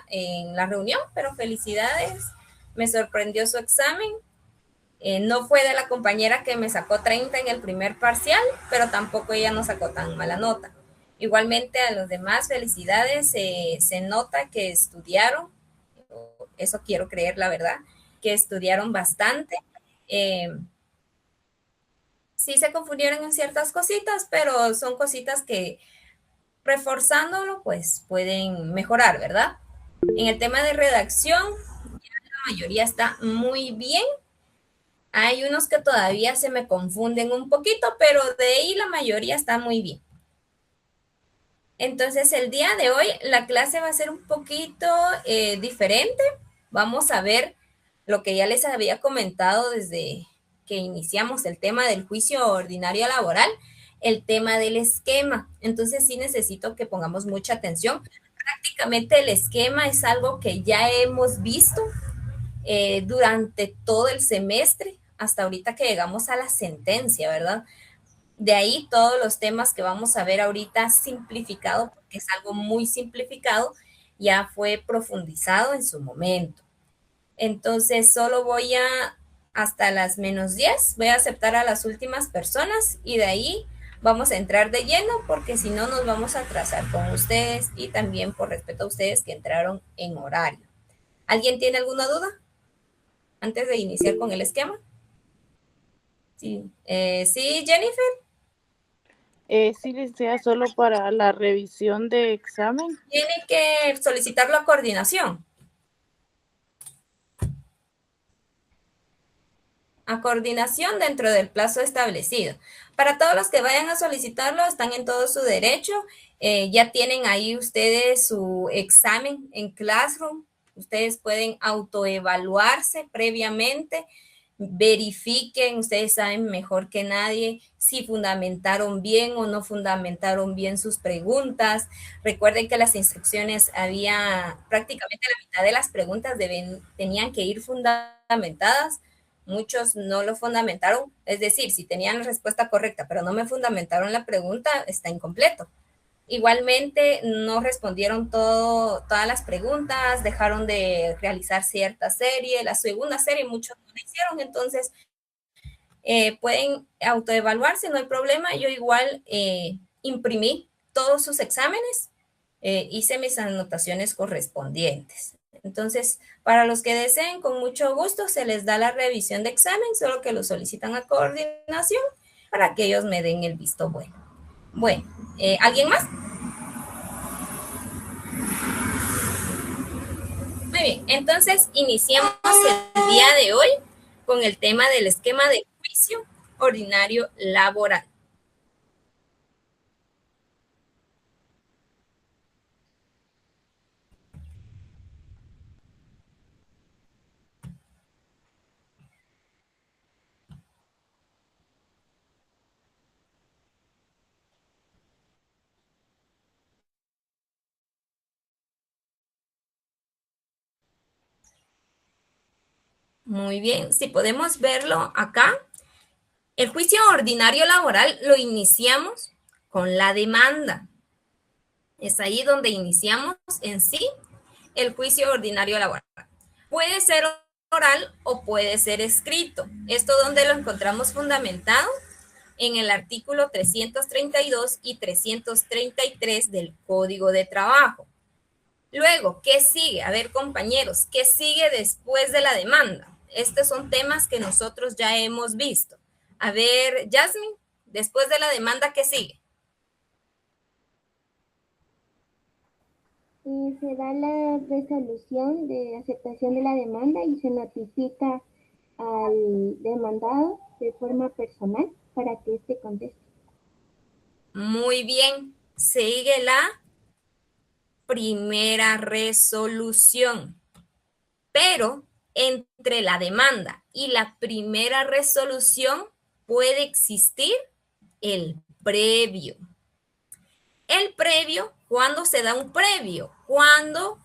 en la reunión, pero felicidades, me sorprendió su examen. No fue de la compañera que me sacó 30 en el primer parcial, pero tampoco ella no sacó tan mala nota. Igualmente a los demás, felicidades, se nota que estudiaron, eso quiero creer, la verdad, que estudiaron bastante. Eh, sí se confundieron en ciertas cositas, pero son cositas que reforzándolo, pues pueden mejorar, ¿verdad? En el tema de redacción, la mayoría está muy bien. Hay unos que todavía se me confunden un poquito, pero de ahí la mayoría está muy bien. Entonces, el día de hoy la clase va a ser un poquito diferente. Vamos a ver lo que ya les había comentado desde que iniciamos el tema del juicio ordinario laboral, el tema del esquema. Entonces, sí necesito que pongamos mucha atención. Prácticamente el esquema es algo que ya hemos visto durante todo el semestre, hasta ahorita que llegamos a la sentencia, ¿verdad? De ahí todos los temas que vamos a ver ahorita simplificado, porque es algo muy simplificado, ya fue profundizado en su momento. Entonces, solo voy a, hasta las -10, voy a aceptar a las últimas personas y de ahí vamos a entrar de lleno, porque si no nos vamos a atrasar con ustedes y también por respeto a ustedes que entraron en horario. ¿Alguien tiene alguna duda antes de iniciar con el esquema? Sí, sí, Jennifer. Sí, licenciada, solo para la revisión de examen. Tiene que solicitarlo a coordinación. A coordinación dentro del plazo establecido. Para todos los que vayan a solicitarlo, están en todo su derecho. Ya tienen ahí ustedes su examen en Classroom. Ustedes pueden autoevaluarse previamente. Verifiquen, ustedes saben mejor que nadie si fundamentaron bien o no fundamentaron bien sus preguntas. Recuerden que las instrucciones había prácticamente la mitad de las preguntas tenían que ir fundamentadas. Muchos no lo fundamentaron, es decir, si tenían la respuesta correcta, pero no me fundamentaron la pregunta, está incompleto. Igualmente, no respondieron todas las preguntas, dejaron de realizar cierta serie, la segunda serie muchos no la hicieron, entonces pueden autoevaluarse, no hay problema. Yo igual imprimí todos sus exámenes, hice mis anotaciones correspondientes. Entonces, para los que deseen, con mucho gusto se les da la revisión de examen, solo que lo solicitan a coordinación para que ellos me den el visto bueno. Bueno, ¿alguien más? Muy bien, entonces iniciamos el día de hoy con el tema del esquema de juicio ordinario laboral. Muy bien, si podemos verlo acá, el juicio ordinario laboral lo iniciamos con la demanda. Es ahí donde iniciamos en sí el juicio ordinario laboral. Puede ser oral o puede ser escrito. Esto donde lo encontramos fundamentado en el artículo 332 y 333 del Código de Trabajo. Luego, ¿qué sigue? A ver, compañeros, ¿qué sigue después de la demanda? Estos son temas que nosotros ya hemos visto. A ver, Jasmine, después de la demanda, ¿qué sigue? Se da la resolución de aceptación de la demanda y se notifica al demandado de forma personal para que éste conteste. Muy bien, sigue la primera resolución, pero entre la demanda y la primera resolución puede existir el previo. El previo, ¿cuándo se da un previo? Cuando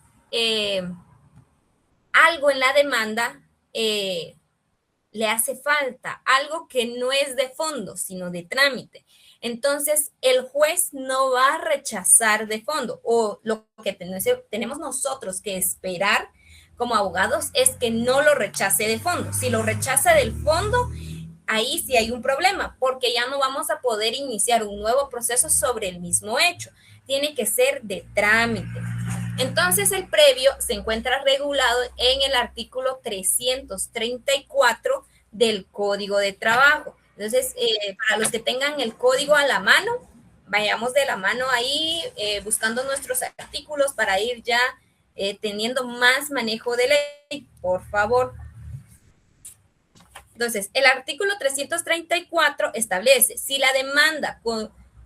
algo en la demanda le hace falta, algo que no es de fondo, sino de trámite. Entonces, el juez no va a rechazar de fondo, o lo que tenemos nosotros que esperar como abogados es que no lo rechace de fondo. Si lo rechaza del fondo, ahí sí hay un problema, porque ya no vamos a poder iniciar un nuevo proceso sobre el mismo hecho. Tiene que ser de trámite. Entonces, el previo se encuentra regulado en el artículo 334 del Código de Trabajo. Entonces, para los que tengan el código a la mano, vayamos de la mano ahí buscando nuestros artículos para ir ya teniendo más manejo de ley, por favor. Entonces, el artículo 334 establece, si la demanda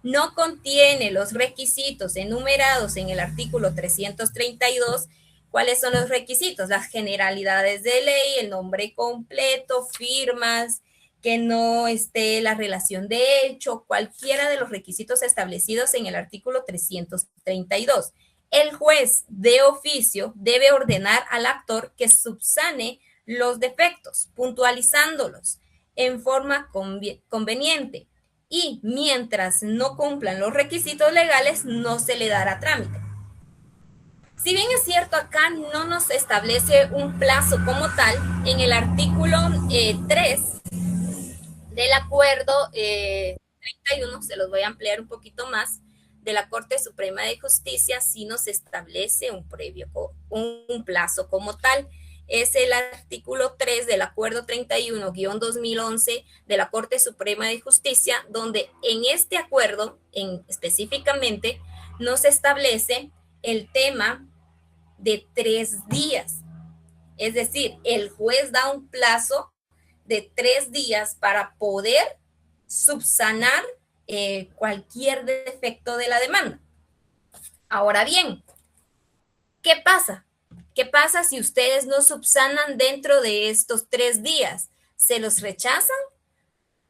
no contiene los requisitos enumerados en el artículo 332, ¿cuáles son los requisitos? Las generalidades de ley, el nombre completo, firmas, que no esté la relación de hecho, cualquiera de los requisitos establecidos en el artículo 332. El juez de oficio debe ordenar al actor que subsane los defectos, puntualizándolos en forma conveniente, y mientras no cumplan los requisitos legales, no se le dará trámite. Si bien es cierto, acá no nos establece un plazo como tal, en el artículo 3 del acuerdo 31, se los voy a ampliar un poquito más, de la Corte Suprema de Justicia, sí nos establece un plazo como tal. Es el artículo 3 del acuerdo 31-2011 de la Corte Suprema de Justicia, donde en este acuerdo específicamente nos establece el tema de 3 días. Es decir, el juez da un plazo de 3 días para poder subsanar cualquier defecto de la demanda. Ahora bien, ¿qué pasa? ¿Qué pasa si ustedes no subsanan dentro de estos 3 días? ¿Se los rechazan?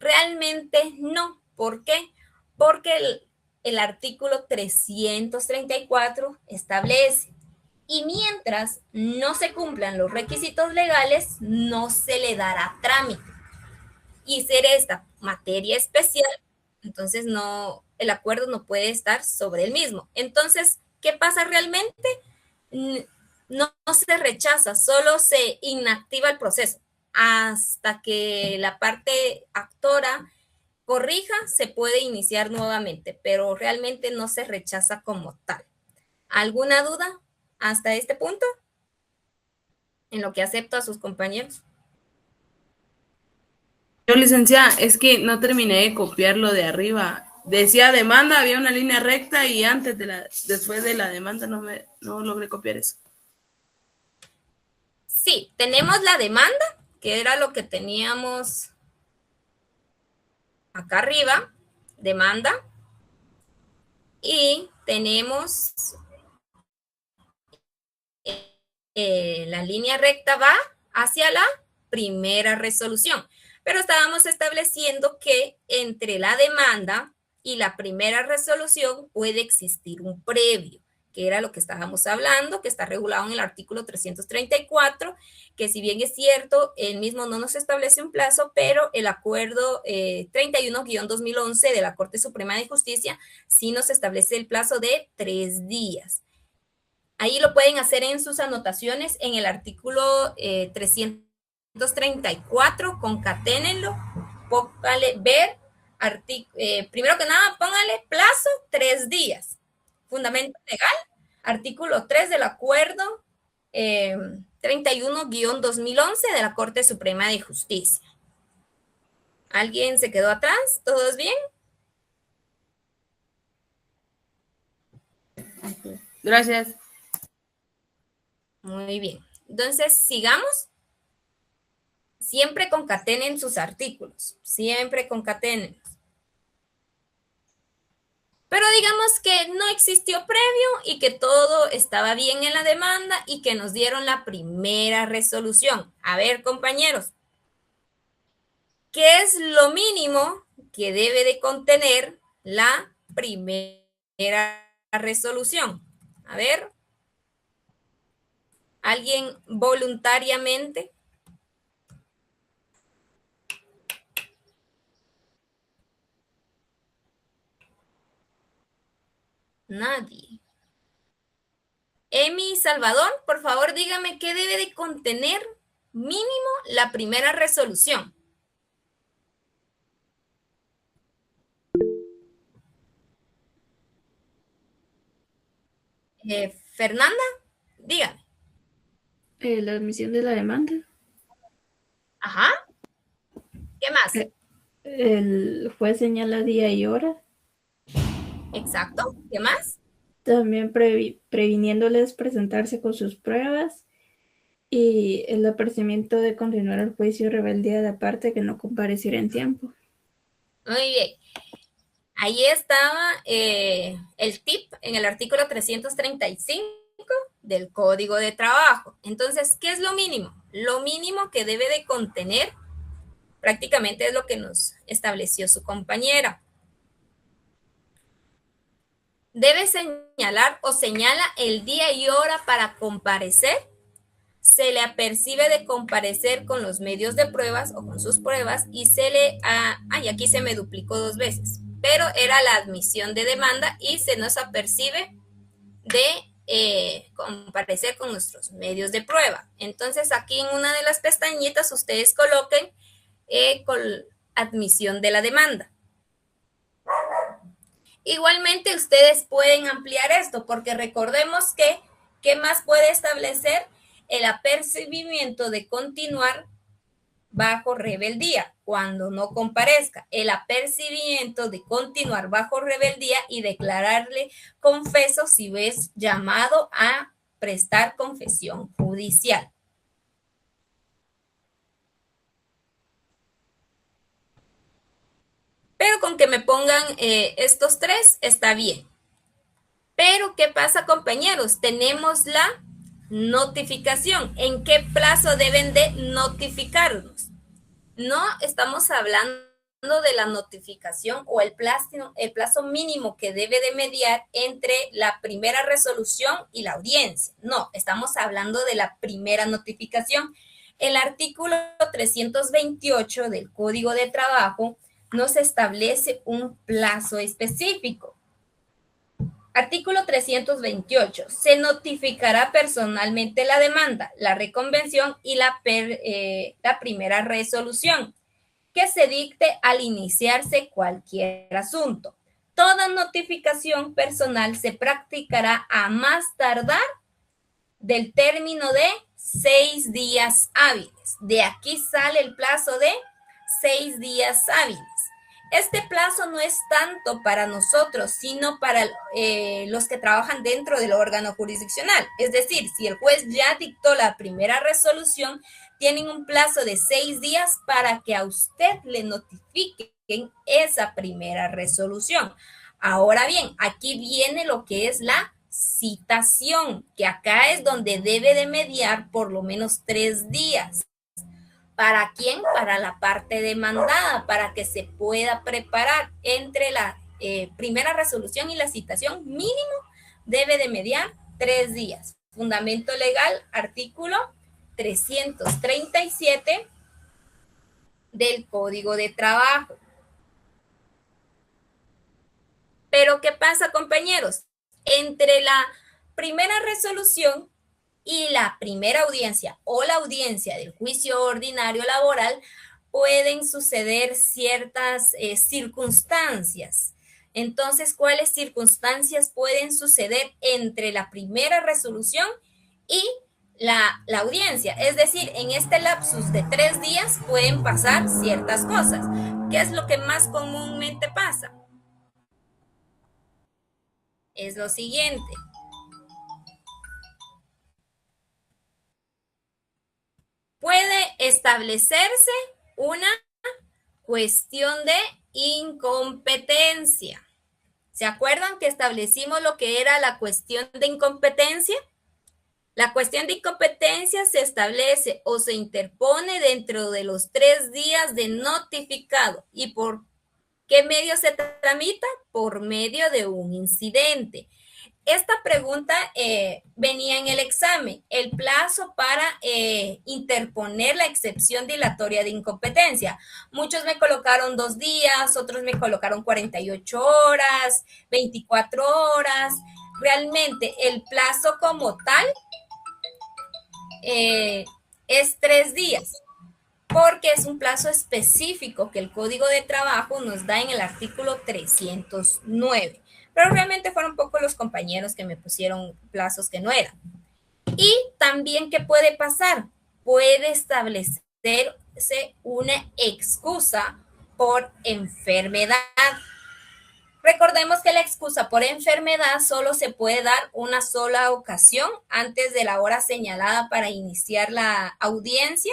Realmente no. ¿Por qué? Porque el artículo 334 establece, y mientras no se cumplan los requisitos legales, no se le dará trámite. Y ser esta materia especial, entonces el acuerdo no puede estar sobre el mismo. Entonces, ¿qué pasa realmente? No se rechaza, solo se inactiva el proceso. Hasta que la parte actora corrija, se puede iniciar nuevamente, pero realmente no se rechaza como tal. ¿Alguna duda hasta este punto? En lo que acepto a sus compañeros. Yo, licenciada, es que no terminé de copiarlo de arriba. Decía demanda, había una línea recta y después de la demanda no logré copiar eso. Sí, tenemos la demanda, que era lo que teníamos acá arriba, demanda, y tenemos la línea recta va hacia la primera resolución, pero estábamos estableciendo que entre la demanda y la primera resolución puede existir un previo, que era lo que estábamos hablando, que está regulado en el artículo 334, que si bien es cierto, el mismo no nos establece un plazo, pero el acuerdo 31-2011 de la Corte Suprema de Justicia sí nos establece el plazo de 3 días. Ahí lo pueden hacer en sus anotaciones en el artículo 334, concaténenlo, póngale ver, primero que nada, póngale plazo 3 días. Fundamento legal, artículo 3 del acuerdo 31-2011 de la Corte Suprema de Justicia. ¿Alguien se quedó atrás? ¿Todos bien? Gracias. Muy bien. Entonces, sigamos. Siempre concatenen sus artículos. Siempre concatenen. Pero digamos que no existió previo y que todo estaba bien en la demanda y que nos dieron la primera resolución. A ver, compañeros, ¿qué es lo mínimo que debe de contener la primera resolución? A ver, ¿alguien voluntariamente? Nadie. Emi Salvador, por favor, dígame qué debe de contener mínimo la primera resolución. Fernanda, dígame. La admisión de la demanda, Ajá. ¿Qué más? el juez señala día y hora, Exacto. ¿Qué más? también previniéndoles presentarse con sus pruebas y el apercibimiento de continuar el juicio y rebeldía de parte que no compareciera en tiempo. Muy bien. Ahí estaba el tip en el artículo 335 del Código de Trabajo. Entonces, ¿qué es lo mínimo? Lo mínimo que debe de contener prácticamente es lo que nos estableció su compañera. Debe señalar o señala el día y hora para comparecer. Se le apercibe de comparecer con los medios de pruebas o con sus pruebas y se le... ay, aquí se me duplicó 2 veces, pero era la admisión de demanda y se nos apercibe de comparecer con nuestros medios de prueba. Entonces, aquí en una de las pestañitas ustedes coloquen con admisión de la demanda. Igualmente, ustedes pueden ampliar esto, porque recordemos que, ¿qué más puede establecer? El apercibimiento de continuar bajo rebeldía cuando no comparezca, el apercibimiento de continuar bajo rebeldía y declararle confeso si es llamado a prestar confesión judicial. Pero con que me pongan estos 3 está bien. Pero, ¿qué pasa, compañeros? Tenemos la notificación. ¿En qué plazo deben de notificarnos? No estamos hablando de la notificación o el plazo mínimo que debe de mediar entre la primera resolución y la audiencia. No, estamos hablando de la primera notificación. El artículo 328 del Código de Trabajo nos establece un plazo específico. Artículo 328. Se notificará personalmente la demanda, la reconvención y la primera resolución que se dicte al iniciarse cualquier asunto. Toda notificación personal se practicará a más tardar del término de 6 días hábiles. De aquí sale el plazo de 6 días hábiles. Este plazo no es tanto para nosotros, sino para los que trabajan dentro del órgano jurisdiccional. Es decir, si el juez ya dictó la primera resolución, tienen un plazo de 6 días para que a usted le notifiquen esa primera resolución. Ahora bien, aquí viene lo que es la citación, que acá es donde debe de mediar por lo menos 3 días. ¿Para quién? Para la parte demandada, para que se pueda preparar entre la primera resolución y la citación. Mínimo debe de mediar 3 días. Fundamento legal, artículo 337 del Código de Trabajo. Pero, ¿qué pasa, compañeros? Entre la primera resolución y la primera audiencia o la audiencia del juicio ordinario laboral pueden suceder ciertas circunstancias. Entonces, ¿cuáles circunstancias pueden suceder entre la primera resolución y la audiencia? Es decir, en este lapsus de 3 días pueden pasar ciertas cosas. ¿Qué es lo que más comúnmente pasa? Es lo siguiente. Puede establecerse una cuestión de incompetencia. ¿Se acuerdan que establecimos lo que era la cuestión de incompetencia? La cuestión de incompetencia se establece o se interpone dentro de los 3 días de notificado. ¿Y por qué medio se tramita? Por medio de un incidente. esta pregunta venía en el examen, el plazo para interponer la excepción dilatoria de incompetencia. Muchos me colocaron 2 días, otros me colocaron 48 horas, 24 horas. Realmente el plazo como tal es 3 días, porque es un plazo específico que el Código de Trabajo nos da en el artículo 309. Pero realmente fueron pocos los compañeros que me pusieron plazos que no eran. Y también, ¿qué puede pasar? Puede establecerse una excusa por enfermedad. Recordemos que la excusa por enfermedad solo se puede dar una sola ocasión antes de la hora señalada para iniciar la audiencia.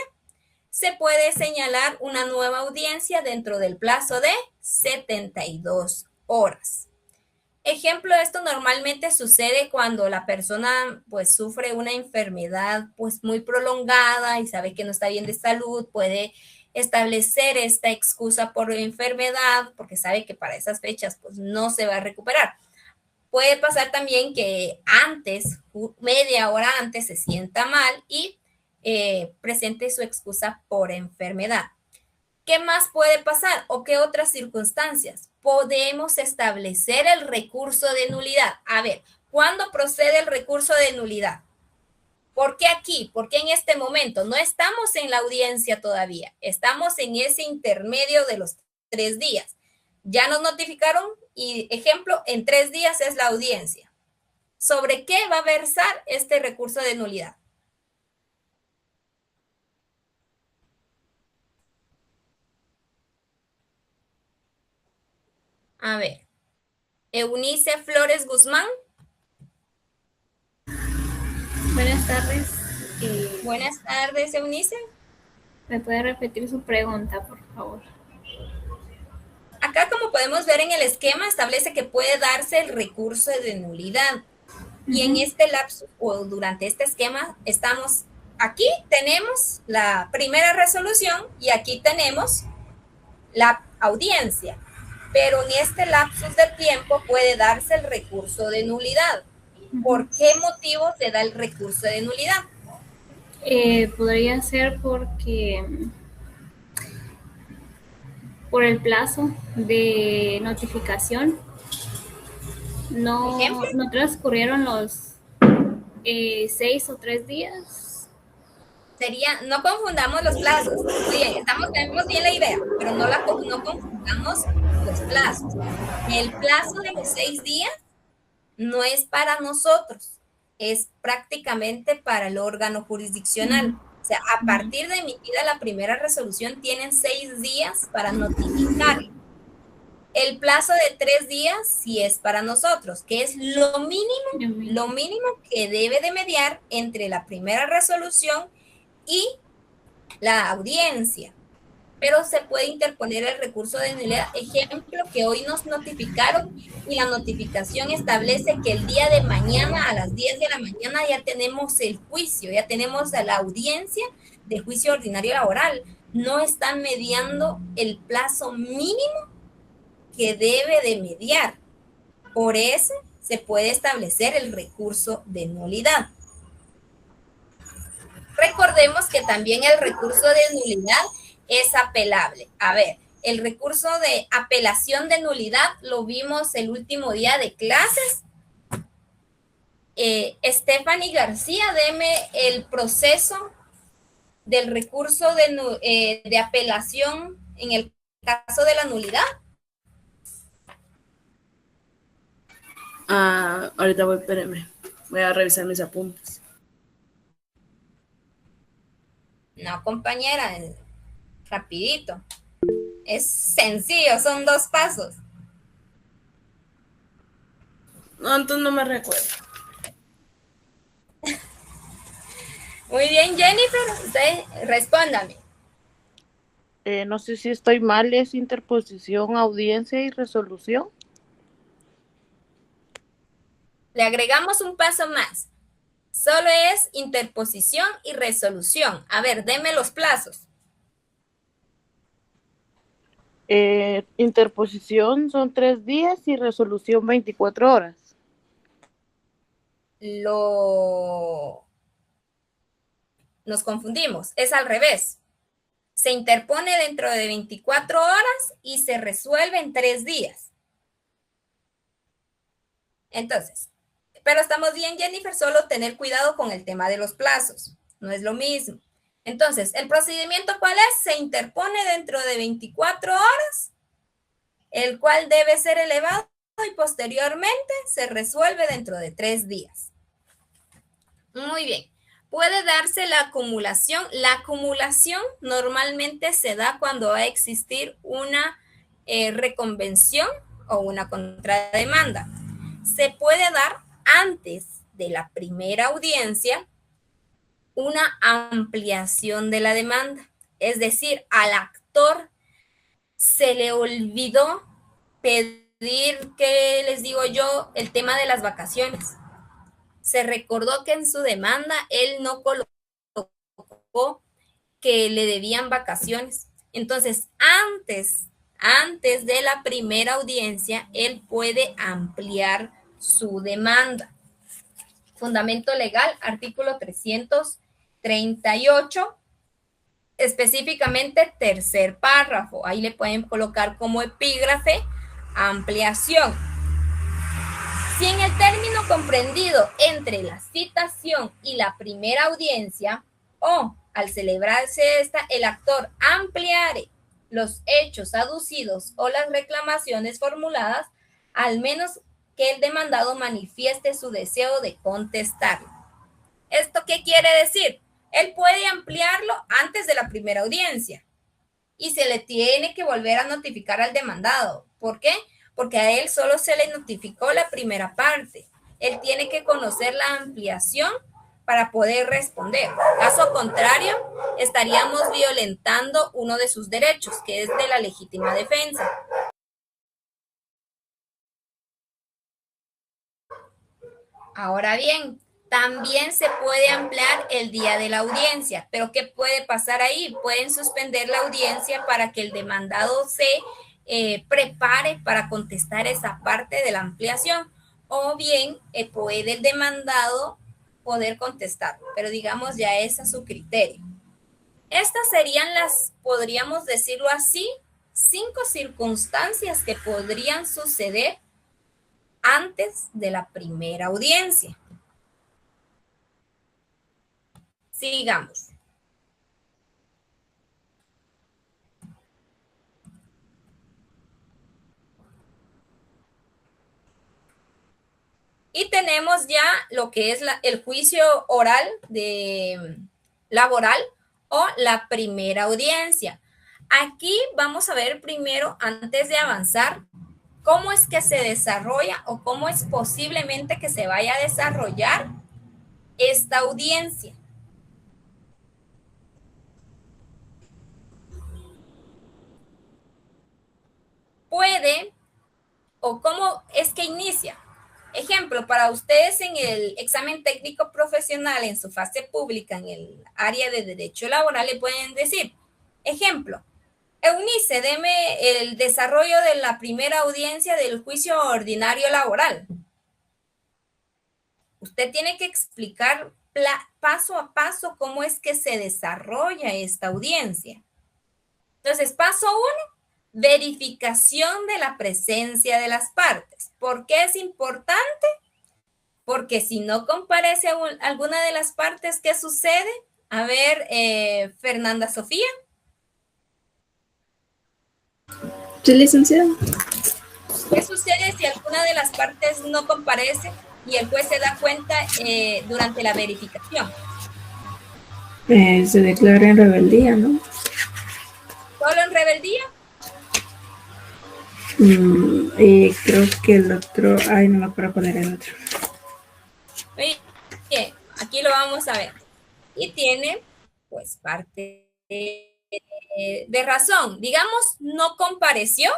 Se puede señalar una nueva audiencia dentro del plazo de 72 horas. Ejemplo, esto normalmente sucede cuando la persona pues sufre una enfermedad pues muy prolongada y sabe que no está bien de salud, puede establecer esta excusa por enfermedad porque sabe que para esas fechas pues no se va a recuperar. Puede pasar también que antes, media hora antes, se sienta mal y presente su excusa por enfermedad. ¿Qué más puede pasar o qué otras circunstancias? Podemos establecer el recurso de nulidad. A ver, ¿cuándo procede el recurso de nulidad? ¿Por qué aquí? ¿Por qué en este momento? No estamos en la audiencia todavía. Estamos en ese intermedio de los 3 días. Ya nos notificaron y, ejemplo, en 3 días es la audiencia. ¿Sobre qué va a versar este recurso de nulidad? A ver, Eunice Flores Guzmán. Buenas tardes. Buenas tardes, Eunice. ¿Me puede repetir su pregunta, por favor? Acá, como podemos ver en el esquema, establece que puede darse el recurso de nulidad. Y en este lapso o durante este esquema estamos, aquí tenemos la primera resolución y aquí tenemos la audiencia. Pero en este lapsus de tiempo puede darse el recurso de nulidad. ¿Por qué motivo se da el recurso de nulidad? Podría ser porque por el plazo de notificación no transcurrieron los 6 o 3 días. Sería, no confundamos los plazos. Bien, tenemos bien la idea, pero no confundamos los plazos. El plazo de los 6 días no es para nosotros, es prácticamente para el órgano jurisdiccional. O sea, a partir de emitida la primera resolución, tienen 6 días para notificar. El plazo de 3 días sí es para nosotros, que es lo mínimo que debe de mediar entre la primera resolución y la audiencia. Pero se puede interponer el recurso de nulidad. Ejemplo, que hoy nos notificaron y la notificación establece que el día de mañana a las 10 de la mañana ya tenemos el juicio, ya tenemos a la audiencia de juicio ordinario laboral. No están mediando el plazo mínimo que debe de mediar. Por eso se puede establecer el recurso de nulidad. Recordemos que también el recurso de nulidad es apelable. A ver, el recurso de apelación de nulidad lo vimos el último día de clases. Stephanie García, deme el proceso del recurso de apelación en el caso de la nulidad. Ahorita voy, espérame. Voy a revisar mis apuntes. No, compañera, rapidito. Es sencillo, son 2 pasos. No, entonces no me recuerdo. Muy bien, Jennifer, usted respóndame. No sé si estoy mal, ¿es interposición, audiencia y resolución? Le agregamos un paso más. Solo es interposición y resolución. A ver, deme los plazos. Interposición son 3 días y resolución 24 horas. nos confundimos. Es al revés. Se interpone dentro de 24 horas y se resuelve en 3 días. Entonces, pero estamos bien, Jennifer, solo tener cuidado con el tema de los plazos. No es lo mismo. Entonces, ¿el procedimiento cuál es? Se interpone dentro de 24 horas, el cual debe ser elevado y posteriormente se resuelve dentro de 3 días. Muy bien. Puede darse la acumulación. La acumulación normalmente se da cuando va a existir una reconvención o una contrademanda. Se puede dar antes de la primera audiencia una ampliación de la demanda. Es decir, al actor se le olvidó pedir, ¿qué les digo yo? El tema de las vacaciones. Se recordó que en su demanda él no colocó que le debían vacaciones. Entonces, antes de la primera audiencia, él puede ampliar su demanda. Fundamento legal, artículo 338, específicamente tercer párrafo. Ahí le pueden colocar como epígrafe ampliación. Si en el término comprendido entre la citación y la primera audiencia, o al celebrarse esta, el actor ampliare los hechos aducidos o las reclamaciones formuladas, al menos que el demandado manifieste su deseo de contestarlo. ¿Esto qué quiere decir? Él puede ampliarlo antes de la primera audiencia y se le tiene que volver a notificar al demandado. ¿Por qué? Porque a él solo se le notificó la primera parte. Él tiene que conocer la ampliación para poder responder. Caso contrario, estaríamos violentando uno de sus derechos, que es de la legítima defensa. Ahora bien, también se puede ampliar el día de la audiencia, pero ¿qué puede pasar ahí? Pueden suspender la audiencia para que el demandado se prepare para contestar esa parte de la ampliación, o bien puede el demandado poder contestar, pero digamos ya es a su criterio. Estas serían las, podríamos decirlo así, 5 circunstancias que podrían suceder antes de la primera audiencia. Sigamos. Y tenemos ya lo que es el juicio oral laboral o la primera audiencia. Aquí vamos a ver primero, antes de avanzar, cómo es que se desarrolla o cómo es posiblemente que se vaya a desarrollar esta audiencia. Puede, o cómo es que inicia. Ejemplo, para ustedes en el examen técnico profesional, en su fase pública, en el área de derecho laboral, le pueden decir, ejemplo, Eunice, deme el desarrollo de la primera audiencia del juicio ordinario laboral. Usted tiene que explicar paso a paso cómo es que se desarrolla esta audiencia. Entonces, paso 1, verificación de la presencia de las partes. ¿Por qué es importante? Porque si no comparece alguna de las partes, ¿qué sucede? A ver, Fernanda Sofía. Sí, licenciada. ¿Qué sucede si alguna de las partes no comparece y el juez se da cuenta durante la verificación? Se declara en rebeldía, ¿no? ¿Solo en rebeldía? Creo que el otro... Ay, no me acuerdo poner el otro. Bien, aquí lo vamos a ver. Y tiene, pues, parte de razón. Digamos, no compareció.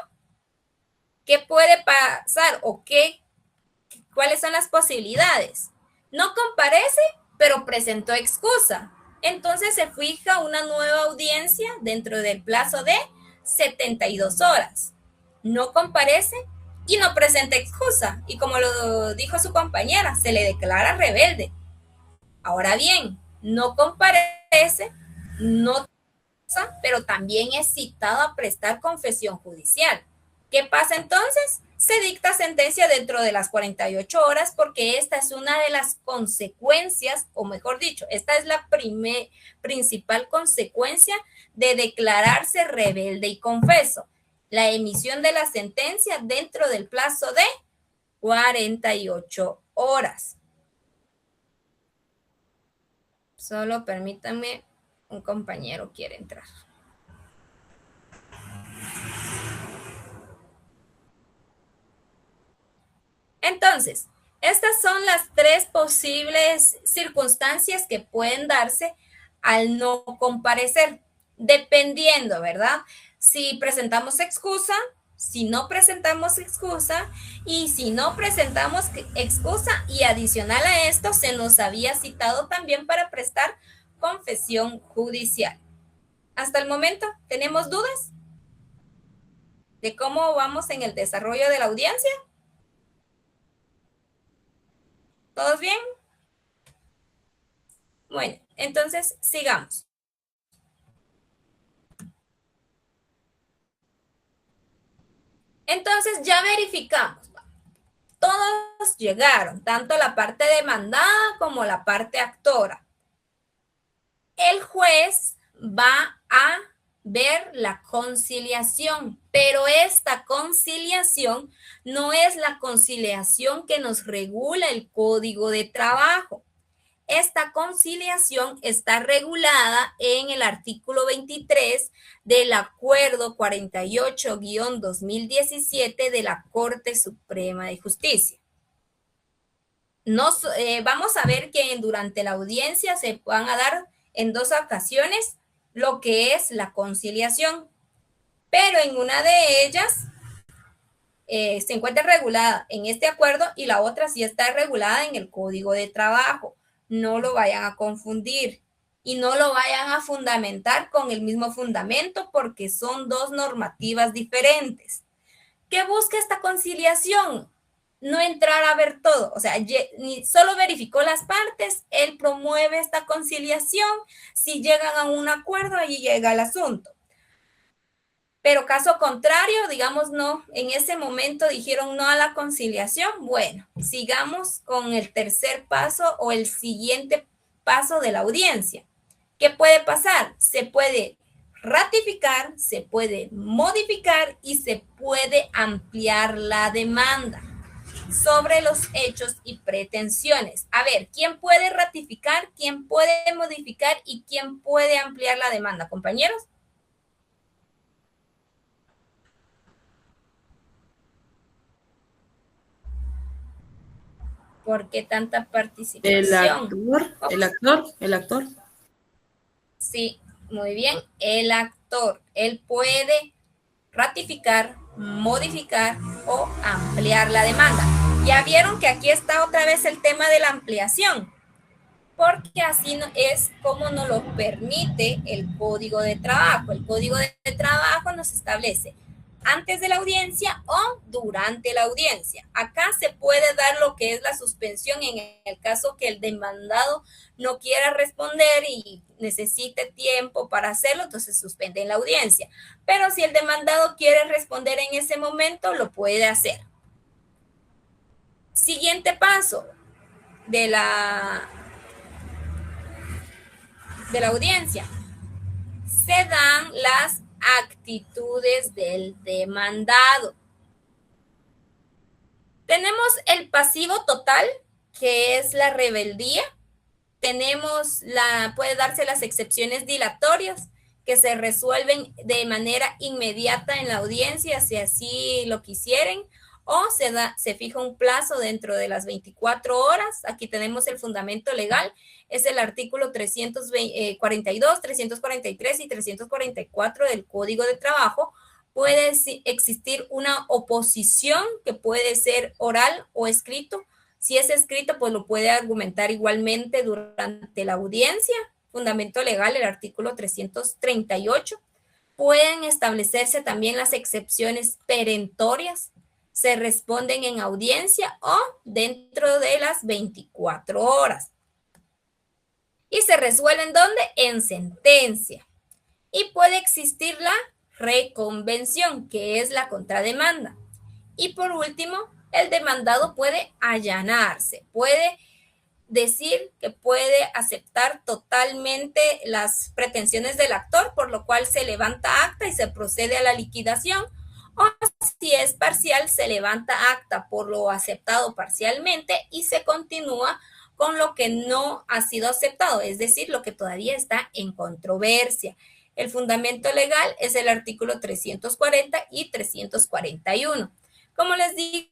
¿Qué puede pasar o cuáles son las posibilidades? No comparece, pero presentó excusa. Entonces se fija una nueva audiencia dentro del plazo de 72 horas. No comparece y no presenta excusa. Y como lo dijo su compañera, se le declara rebelde. Ahora bien, no comparece, no, pero también es citado a prestar confesión judicial. ¿Qué pasa entonces? Se dicta sentencia dentro de las 48 horas porque esta es una de las consecuencias, o mejor dicho, esta es la principal consecuencia de declararse rebelde y confeso. La emisión de la sentencia dentro del plazo de 48 horas. Solo permítanme, un compañero quiere entrar. Entonces, estas son las 3 posibles circunstancias que pueden darse al no comparecer, dependiendo, ¿verdad? Si presentamos excusa, si no presentamos excusa, y si no presentamos excusa, y adicional a esto, se nos había citado también para prestar confesión judicial. Hasta el momento, ¿tenemos dudas de cómo vamos en el desarrollo de la audiencia? ¿Todos bien? Bueno, entonces sigamos. Entonces ya verificamos. Todos llegaron, tanto la parte demandada como la parte actora. El juez va a ver la conciliación, pero esta conciliación no es la conciliación que nos regula el Código de Trabajo. Esta conciliación está regulada en el artículo 23 del Acuerdo 48-2017 de la Corte Suprema de Justicia. Vamos a ver que durante la audiencia se van a dar en 2 ocasiones lo que es la conciliación, pero en una de ellas se encuentra regulada en este acuerdo y la otra sí está regulada en el Código de Trabajo. No lo vayan a confundir y no lo vayan a fundamentar con el mismo fundamento porque son 2 normativas diferentes. ¿Qué busca esta conciliación? No entrar a ver todo, o sea, solo verificó las partes, él promueve esta conciliación, si llegan a un acuerdo, ahí llega el asunto. Pero caso contrario, digamos no, en ese momento dijeron no a la conciliación, bueno, sigamos con el tercer paso o el siguiente paso de la audiencia. ¿Qué puede pasar? Se puede ratificar, se puede modificar y se puede ampliar la demanda sobre los hechos y pretensiones. A ver, ¿quién puede ratificar, quién puede modificar y quién puede ampliar la demanda, compañeros? ¿Por qué tanta participación? El actor. Sí, muy bien. El actor, él puede ratificar, modificar o ampliar la demanda. Ya vieron que aquí está otra vez el tema de la ampliación, porque así es como nos lo permite el Código de Trabajo. El Código de Trabajo nos establece antes de la audiencia o durante la audiencia. Acá se puede dar lo que es la suspensión en el caso que el demandado no quiera responder y necesite tiempo para hacerlo, entonces suspende en la audiencia. Pero si el demandado quiere responder en ese momento, lo puede hacer. Siguiente paso de la audiencia. Se dan las actitudes del demandado. Tenemos el pasivo total, que es la rebeldía. Puede darse las excepciones dilatorias, que se resuelven de manera inmediata en la audiencia, si así lo quisieren, o se fija un plazo dentro de las 24 horas. Aquí tenemos el fundamento legal, es el artículo 342, 343 y 344 del Código de Trabajo. Puede existir una oposición que puede ser oral o escrito. Si es escrito, pues lo puede argumentar igualmente durante la audiencia. Fundamento legal, el artículo 338. Pueden establecerse también las excepciones perentorias. se responden en audiencia o dentro de las 24 horas. Y se resuelven ¿dónde? En sentencia. Y puede existir la reconvención, que es la contrademanda. Y por último, el demandado puede allanarse, puede decir que puede aceptar totalmente las pretensiones del actor, por lo cual se levanta acta y se procede a la liquidación, o si es parcial, se levanta acta por lo aceptado parcialmente y se continúa con lo que no ha sido aceptado, es decir, lo que todavía está en controversia. El fundamento legal es el artículo 340 y 341. Como les digo,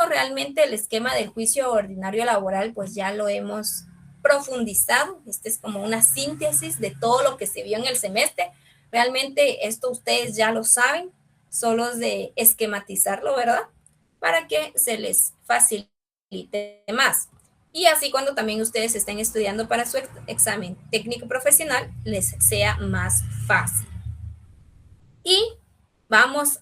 realmente el esquema del juicio ordinario laboral, pues ya lo hemos profundizado. Este es como una síntesis de todo lo que se vio en el semestre. Realmente esto ustedes ya lo saben, solo es de esquematizarlo, ¿verdad? Para que se les facilite más. Y así cuando también ustedes estén estudiando para su examen técnico profesional, les sea más fácil. Y vamos,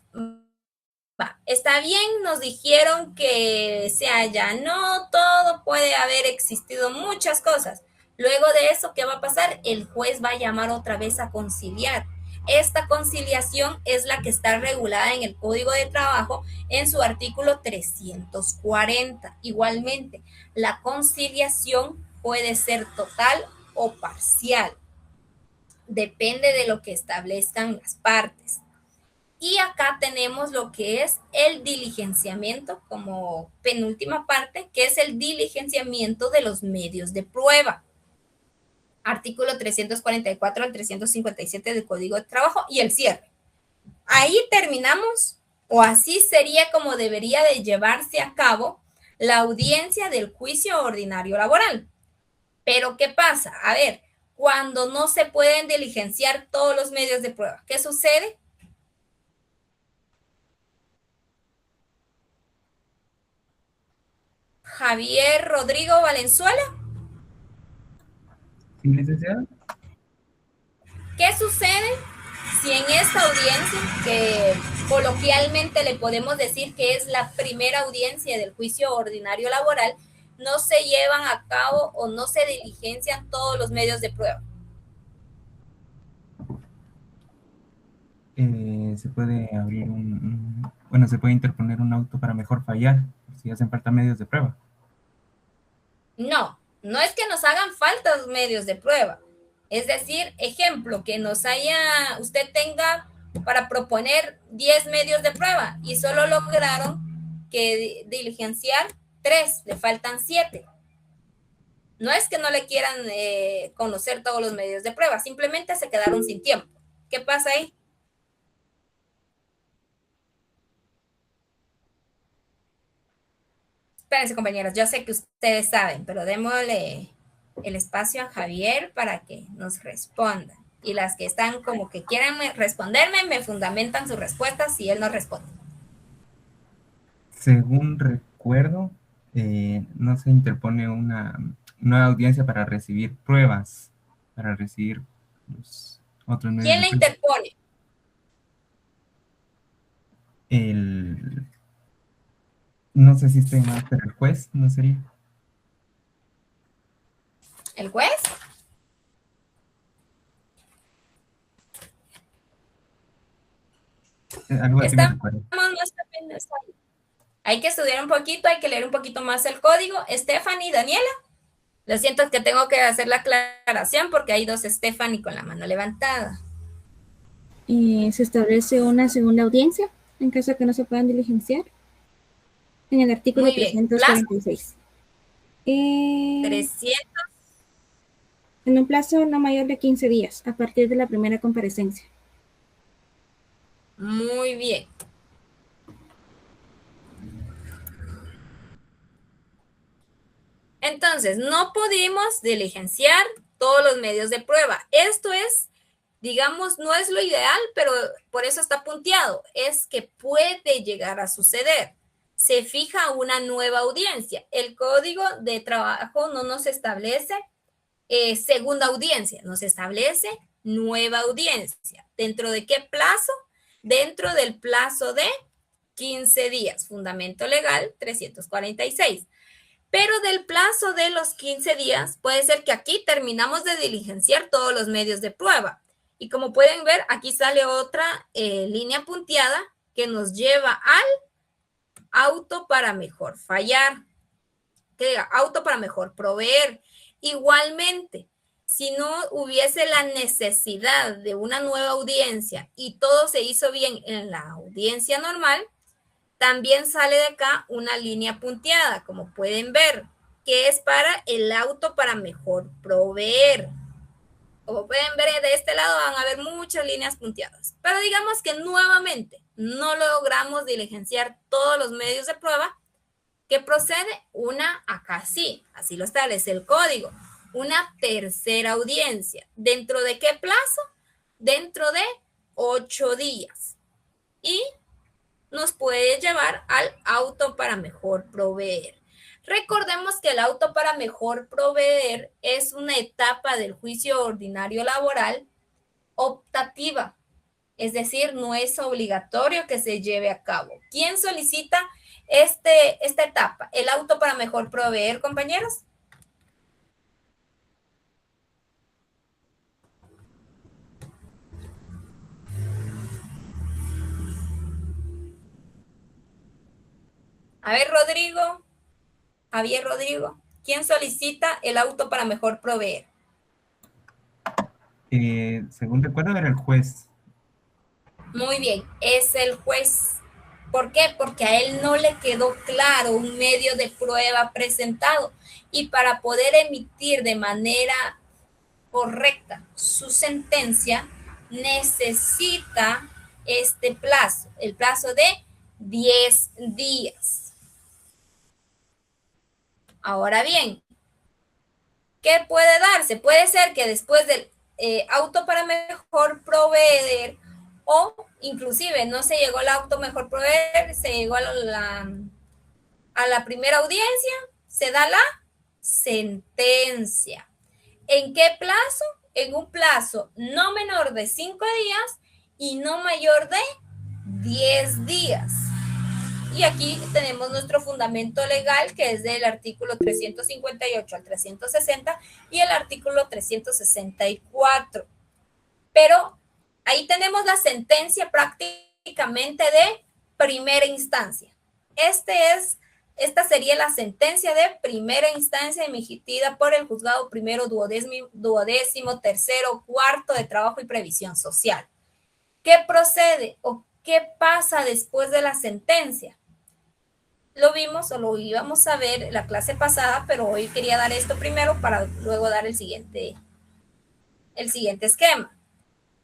está bien, nos dijeron que se allanó todo, puede haber existido muchas cosas. Luego de eso, ¿qué va a pasar? El juez va a llamar otra vez a conciliar. Esta conciliación es la que está regulada en el Código de Trabajo en su artículo 340. Igualmente, la conciliación puede ser total o parcial. Depende de lo que establezcan las partes. Y acá tenemos lo que es el diligenciamiento como penúltima parte, que es el diligenciamiento de los medios de prueba. Artículo 344 al 357 del Código de Trabajo y el cierre. Ahí terminamos, o así sería como debería de llevarse a cabo la audiencia del juicio ordinario laboral. Pero ¿qué pasa? A ver, cuando no se pueden diligenciar todos los medios de prueba, ¿qué sucede? Javier Rodrigo Valenzuela. ¿Sí, licenciada? ¿Qué sucede si en esta audiencia, que coloquialmente le podemos decir que es la primera audiencia del juicio ordinario laboral, no se llevan a cabo o no se diligencian todos los medios de prueba? Se puede abrir bueno, se puede interponer un auto para mejor fallar, si hacen falta medios de prueba. No, no es que nos hagan falta los medios de prueba. Es decir, ejemplo, que usted tenga para proponer 10 medios de prueba y solo lograron que diligenciar 3, le faltan 7. No es que no le quieran conocer todos los medios de prueba, simplemente se quedaron sin tiempo. ¿Qué pasa ahí? Espérense, compañeros, yo sé que ustedes saben, pero démosle el espacio a Javier para que nos responda. Y las que están como que quieran responderme, me fundamentan sus respuestas si él no responde. Según recuerdo, no se interpone una nueva audiencia para recibir pruebas, para recibir los otros medios. ¿Quién le interpone? No sé si estoy mal, pero el juez no sería. ¿El juez? Algo así me recuerdo. Hay que estudiar un poquito, hay que leer un poquito más el código. Stephanie, Daniela. Lo siento, es que tengo que hacer la aclaración porque hay 2 Stephanie con la mano levantada. Se establece una segunda audiencia en caso de que no se puedan diligenciar en el artículo 346. 300. En un plazo no mayor de 15 días a partir de la primera comparecencia. Muy bien. Entonces, no pudimos diligenciar todos los medios de prueba. Esto es, digamos, no es lo ideal, pero por eso está punteado. Es que puede llegar a suceder. Se fija una nueva audiencia. El Código de Trabajo no nos establece segunda audiencia, nos establece nueva audiencia. ¿Dentro de qué plazo? Dentro del plazo de 15 días, fundamento legal 346. Pero del plazo de los 15 días, puede ser que aquí terminamos de diligenciar todos los medios de prueba. Y como pueden ver, aquí sale otra línea punteada que nos lleva al auto para mejor fallar. Que diga, auto para mejor proveer. Igualmente, si no hubiese la necesidad de una nueva audiencia y todo se hizo bien en la audiencia normal, también sale de acá una línea punteada, como pueden ver, que es para el auto para mejor proveer. Como pueden ver, de este lado van a haber muchas líneas punteadas. Pero digamos que nuevamente no logramos diligenciar todos los medios de prueba. ¿Qué procede? Una, acá sí, así lo establece el código, una tercera audiencia. ¿Dentro de qué plazo? Dentro de 8 días. Y nos puede llevar al auto para mejor proveer. Recordemos que el auto para mejor proveer es una etapa del juicio ordinario laboral optativa, es decir, no es obligatorio que se lleve a cabo. ¿Quién solicita esta etapa? El auto para mejor proveer, compañeros. A ver, Rodrigo. Javier Rodrigo. ¿Quién solicita el auto para mejor proveer? Según recuerdo, era el juez. Muy bien, es el juez. ¿Por qué? Porque a él no le quedó claro un medio de prueba presentado. Y para poder emitir de manera correcta su sentencia, necesita este plazo, el plazo de 10 días. Ahora bien, ¿qué puede darse? Puede ser que después del auto para mejor proveer o inclusive no se llegó al auto mejor proveer, se llegó a la primera audiencia, se da la sentencia. ¿En qué plazo? En un plazo no menor de 5 días y no mayor de 10 días. Y aquí tenemos nuestro fundamento legal, que es del artículo 358 al 360 y el artículo 364. Pero ahí tenemos la sentencia prácticamente de primera instancia. Esta sería la sentencia de primera instancia emitida por el juzgado primero, duodécimo, tercero, cuarto de trabajo y previsión social. ¿Qué procede o qué pasa después de la sentencia? Lo vimos o lo íbamos a ver en la clase pasada, pero hoy quería dar esto primero para luego dar el siguiente esquema.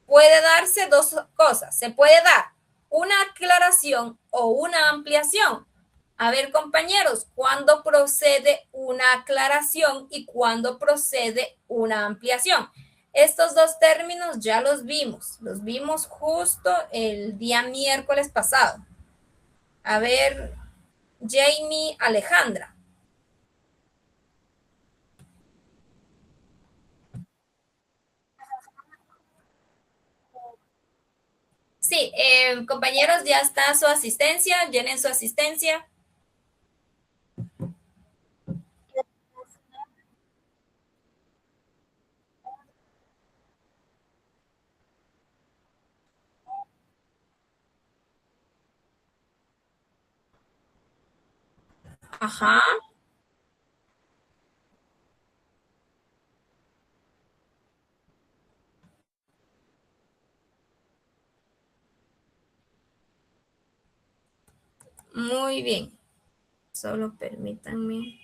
Puede darse dos cosas. Se puede dar una aclaración o una ampliación. A ver, compañeros, ¿cuándo procede una aclaración y cuándo procede una ampliación? Estos dos términos ya los vimos justo el día miércoles pasado. A ver, Jamie, Alejandra. Sí, compañeros, ya está su asistencia, llenen su asistencia. Ajá. Muy bien. Solo permítanme.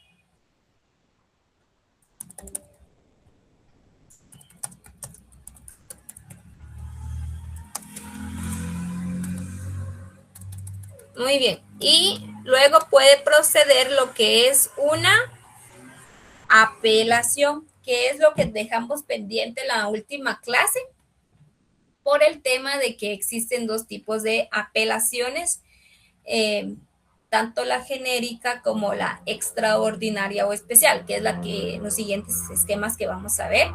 Muy bien. Y luego puede proceder lo que es una apelación, que es lo que dejamos pendiente en la última clase, por el tema de que existen dos tipos de apelaciones, tanto la genérica como la extraordinaria o especial, que es la que los siguientes esquemas que vamos a ver.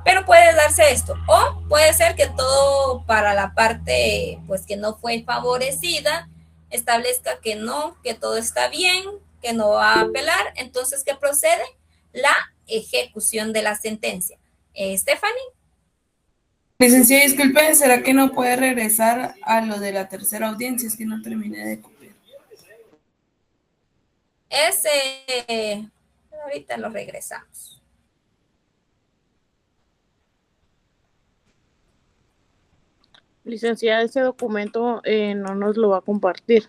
Pero puede darse esto, o puede ser que todo para la parte pues que no fue favorecida establezca que no, que todo está bien, que no va a apelar, entonces, ¿qué procede? La ejecución de la sentencia. Stephanie. Licenciada, disculpe, ¿será que no puede regresar a lo de la tercera audiencia? Es que no terminé de copiar. Ahorita lo regresamos. Licenciada, ese documento no nos lo va a compartir.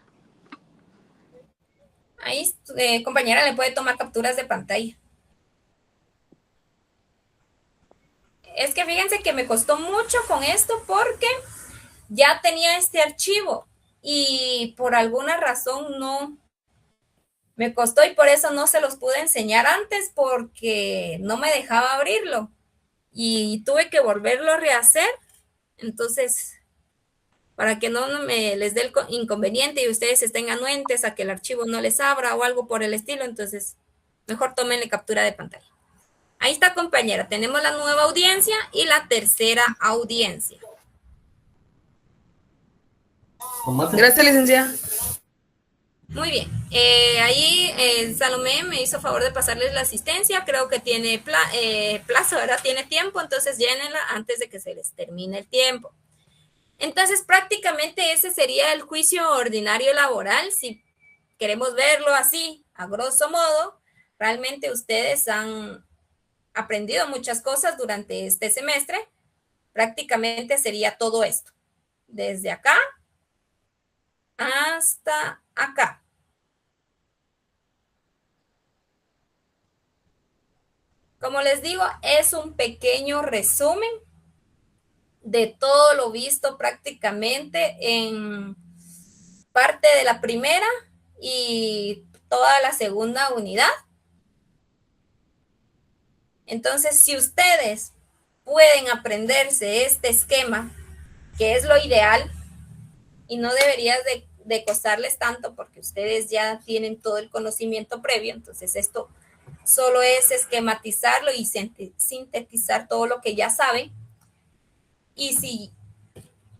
Ahí, compañera, le puede tomar capturas de pantalla. Es que fíjense que me costó mucho con esto porque ya tenía este archivo y por alguna razón no me costó y por eso no se los pude enseñar antes porque no me dejaba abrirlo y tuve que volverlo a rehacer. Entonces, para que no me les dé el inconveniente y ustedes estén anuentes a que el archivo no les abra o algo por el estilo, entonces mejor tómenle captura de pantalla. Ahí está, compañera, tenemos la nueva audiencia y la tercera audiencia. Gracias, licenciada. Muy bien, ahí Salomé me hizo favor de pasarles la asistencia, creo que tiene plazo, ¿verdad? Tiene tiempo, entonces llénenla antes de que se les termine el tiempo. Entonces, prácticamente ese sería el juicio ordinario laboral, si queremos verlo así, a grosso modo. Realmente ustedes han aprendido muchas cosas durante este semestre. Prácticamente sería todo esto, desde acá hasta acá. Como les digo, es un pequeño resumen de todo lo visto prácticamente en parte de la primera y toda la segunda unidad. Entonces, si ustedes pueden aprenderse este esquema, que es lo ideal, y no debería de costarles tanto porque ustedes ya tienen todo el conocimiento previo, entonces esto solo es esquematizarlo y sintetizar todo lo que ya saben. Y si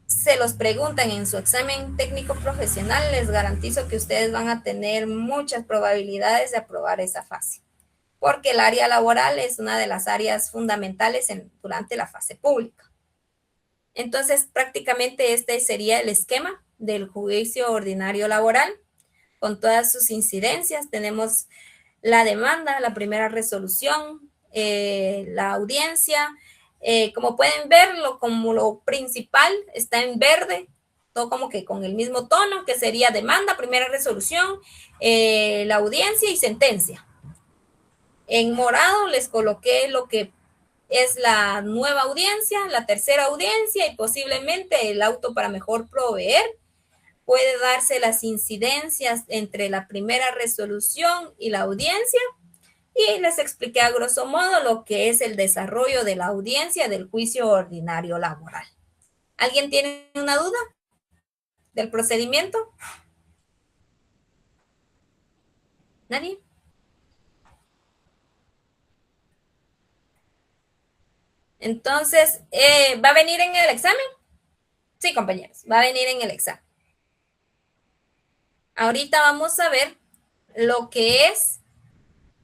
se los preguntan en su examen técnico profesional, les garantizo que ustedes van a tener muchas probabilidades de aprobar esa fase, porque el área laboral es una de las áreas fundamentales durante la fase pública. Entonces, prácticamente este sería el esquema del juicio ordinario laboral, con todas sus incidencias. Tenemos la demanda, la primera resolución, la audiencia. Como pueden verlo, como lo principal está en verde, todo como que con el mismo tono, que sería demanda, primera resolución, la audiencia y sentencia. En morado les coloqué lo que es la nueva audiencia, la tercera audiencia y posiblemente el auto para mejor proveer. Puede darse las incidencias entre la primera resolución y la audiencia. Y les expliqué a grosso modo lo que es el desarrollo de la audiencia del juicio ordinario laboral. ¿Alguien tiene una duda del procedimiento? ¿Nadie? Entonces, ¿va a venir en el examen? Sí, compañeros, va a venir en el examen. Ahorita vamos a ver lo que es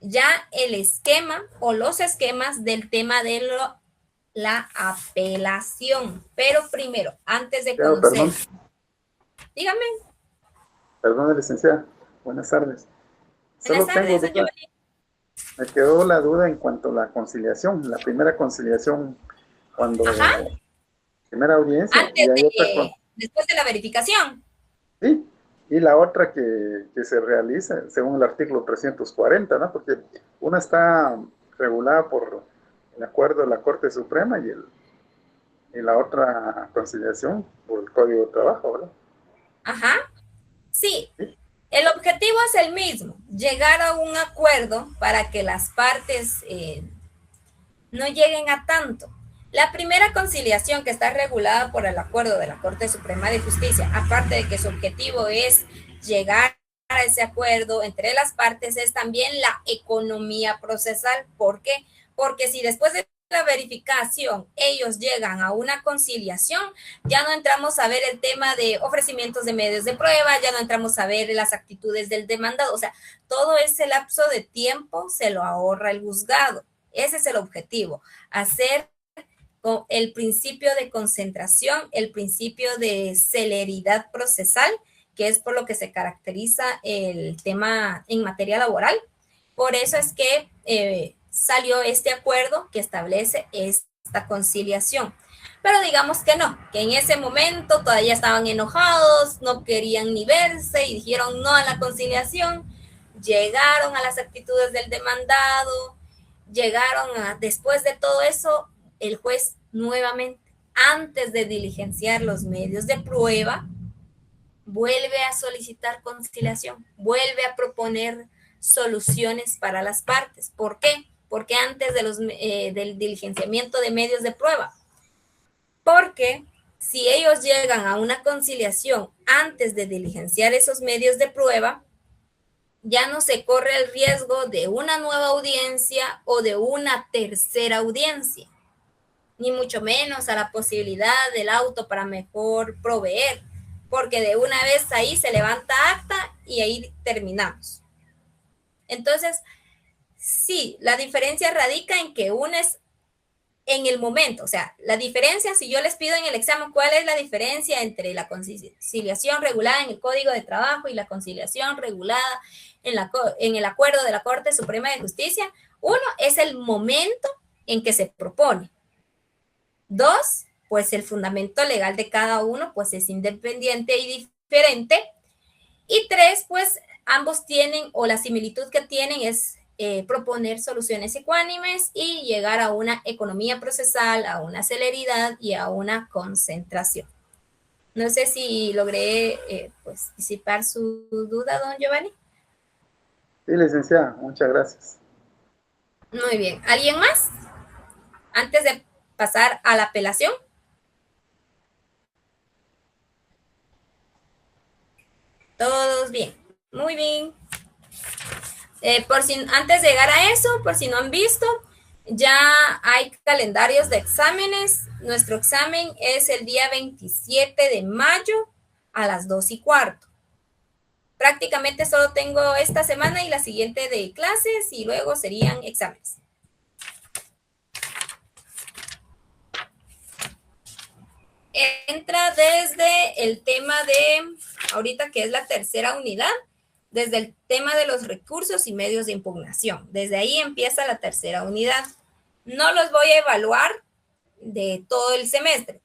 ya el esquema o los esquemas del tema de la apelación. Pero primero, antes de conocer... Perdón. Dígame. Perdón, licenciada. Buenas tardes. Buenas tardes, tengo duda. Me quedó la duda en cuanto a la conciliación, la primera conciliación, cuando... Ajá. Primera audiencia. Antes después de la verificación. Sí. Y la otra que se realiza según el artículo 340, ¿no? Porque una está regulada por el acuerdo de la Corte Suprema y la otra conciliación por el Código de Trabajo, ¿verdad? Ajá. Sí. El objetivo es el mismo, llegar a un acuerdo para que las partes no lleguen a tanto. La primera conciliación, que está regulada por el acuerdo de la Corte Suprema de Justicia, aparte de que su objetivo es llegar a ese acuerdo entre las partes, es también la economía procesal. ¿Por qué? Porque si después de la verificación ellos llegan a una conciliación, ya no entramos a ver el tema de ofrecimientos de medios de prueba, ya no entramos a ver las actitudes del demandado, o sea, todo ese lapso de tiempo se lo ahorra el juzgado. Ese es el objetivo, hacer con el principio de concentración, el principio de celeridad procesal, que es por lo que se caracteriza el tema en materia laboral. Por eso es que salió este acuerdo que establece esta conciliación. Pero digamos que no, que en ese momento todavía estaban enojados, no querían ni verse y dijeron no a la conciliación, llegaron a las actitudes del demandado, después de todo eso, el juez nuevamente, antes de diligenciar los medios de prueba, vuelve a solicitar conciliación, vuelve a proponer soluciones para las partes. ¿Por qué? Porque antes de del diligenciamiento de medios de prueba. Porque si ellos llegan a una conciliación antes de diligenciar esos medios de prueba, ya no se corre el riesgo de una nueva audiencia o de una tercera audiencia, ni mucho menos a la posibilidad del auto para mejor proveer, porque de una vez ahí se levanta acta y ahí terminamos. Entonces, sí, la diferencia radica en que una es en el momento, o sea, la diferencia, si yo les pido en el examen cuál es la diferencia entre la conciliación regulada en el Código de Trabajo y la conciliación regulada en el acuerdo de la Corte Suprema de Justicia, uno es el momento en que se propone. Dos, pues el fundamento legal de cada uno pues es independiente y diferente. Y tres, pues ambos tienen, o la similitud que tienen es proponer soluciones ecuánimes y llegar a una economía procesal, a una celeridad y a una concentración. No sé si logré pues disipar su duda, don Giovanni. Sí, licenciada, muchas gracias. Muy bien. ¿Alguien más? Antes de pasar a la apelación. Todos bien. Muy bien. Antes de llegar a eso, por si no han visto, ya hay calendarios de exámenes. Nuestro examen es el día 27 de mayo a las 2:15. Prácticamente solo tengo esta semana y la siguiente de clases y luego serían exámenes. Entra desde el tema de, ahorita que es la tercera unidad, desde el tema de los recursos y medios de impugnación. Desde ahí empieza la tercera unidad. No los voy a evaluar de todo el semestre.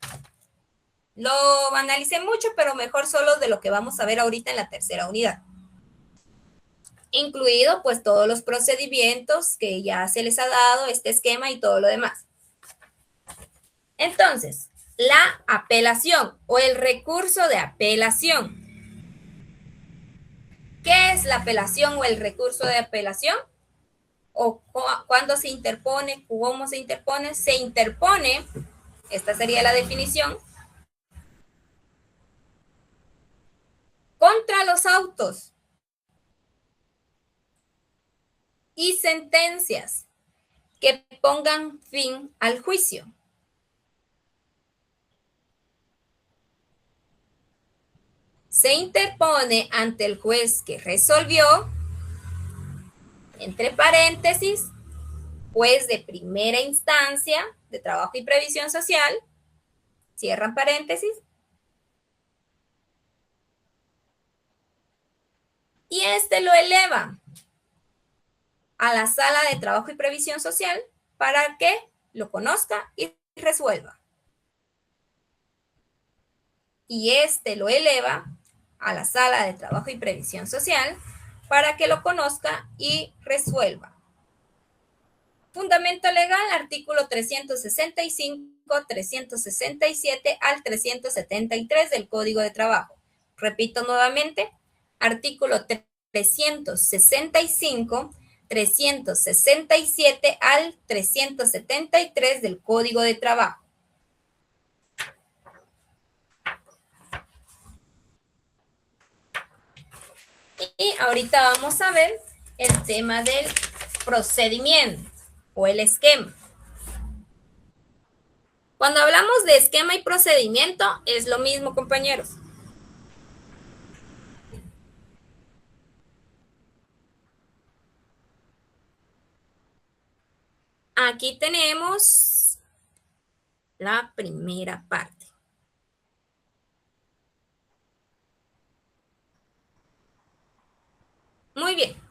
Lo analicé mucho, pero mejor solo de lo que vamos a ver ahorita en la tercera unidad. Incluido pues todos los procedimientos que ya se les ha dado, este esquema y todo lo demás. Entonces, la apelación o el recurso de apelación. ¿Qué es la apelación o el recurso de apelación? ¿O cuándo se interpone? ¿Cómo se interpone? Se interpone, esta sería la definición, contra los autos y sentencias que pongan fin al juicio. Se interpone ante el juez que resolvió, entre paréntesis, juez de primera instancia de trabajo y previsión social, cierran paréntesis, y este lo eleva a la sala de trabajo y previsión social para que lo conozca y resuelva. Y este lo eleva a la sala de trabajo y previsión social para que lo conozca y resuelva. Fundamento legal, artículo 365, 367 al 373 del Código de Trabajo. Repito nuevamente, artículo 365, 367 al 373 del Código de Trabajo. Y ahorita vamos a ver el tema del procedimiento o el esquema. Cuando hablamos de esquema y procedimiento, es lo mismo, compañeros. Aquí tenemos la primera parte. Muy bien.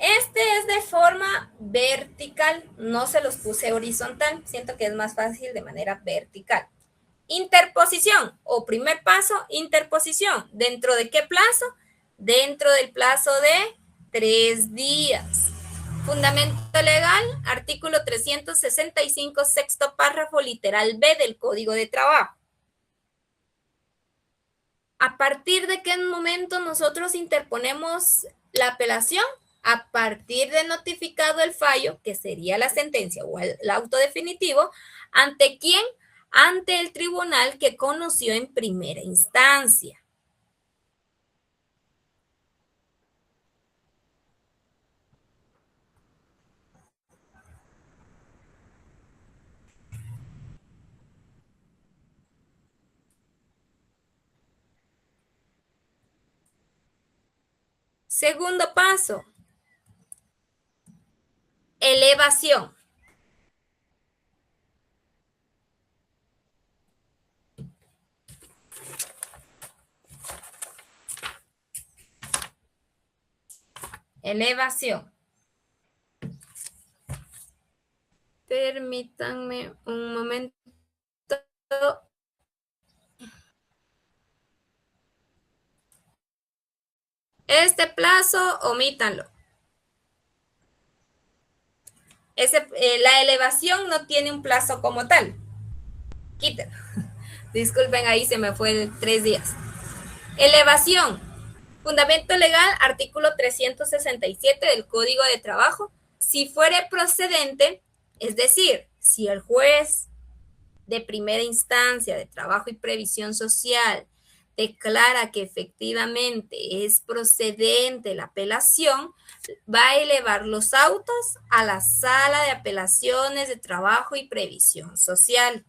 Este es de forma vertical, no se los puse horizontal, siento que es más fácil de manera vertical. Interposición o primer paso, interposición. ¿Dentro de qué plazo? Dentro del plazo de 3 días. Fundamento legal, artículo 365, sexto párrafo, literal B del Código de Trabajo. ¿A partir de qué momento nosotros interponemos la apelación? A partir de notificado el fallo, que sería la sentencia o el auto definitivo, ¿ante quién? Ante el tribunal que conoció en primera instancia. Segundo paso, elevación. Elevación. Permítanme un momento. Este plazo, omítanlo. La elevación no tiene un plazo como tal. Quítenlo. Disculpen, ahí se me fue 3 días. Elevación. Fundamento legal, artículo 367 del Código de Trabajo. Si fuere procedente, es decir, si el juez de primera instancia de Trabajo y Previsión Social declara que efectivamente es procedente la apelación, va a elevar los autos a la Sala de Apelaciones de Trabajo y Previsión Social.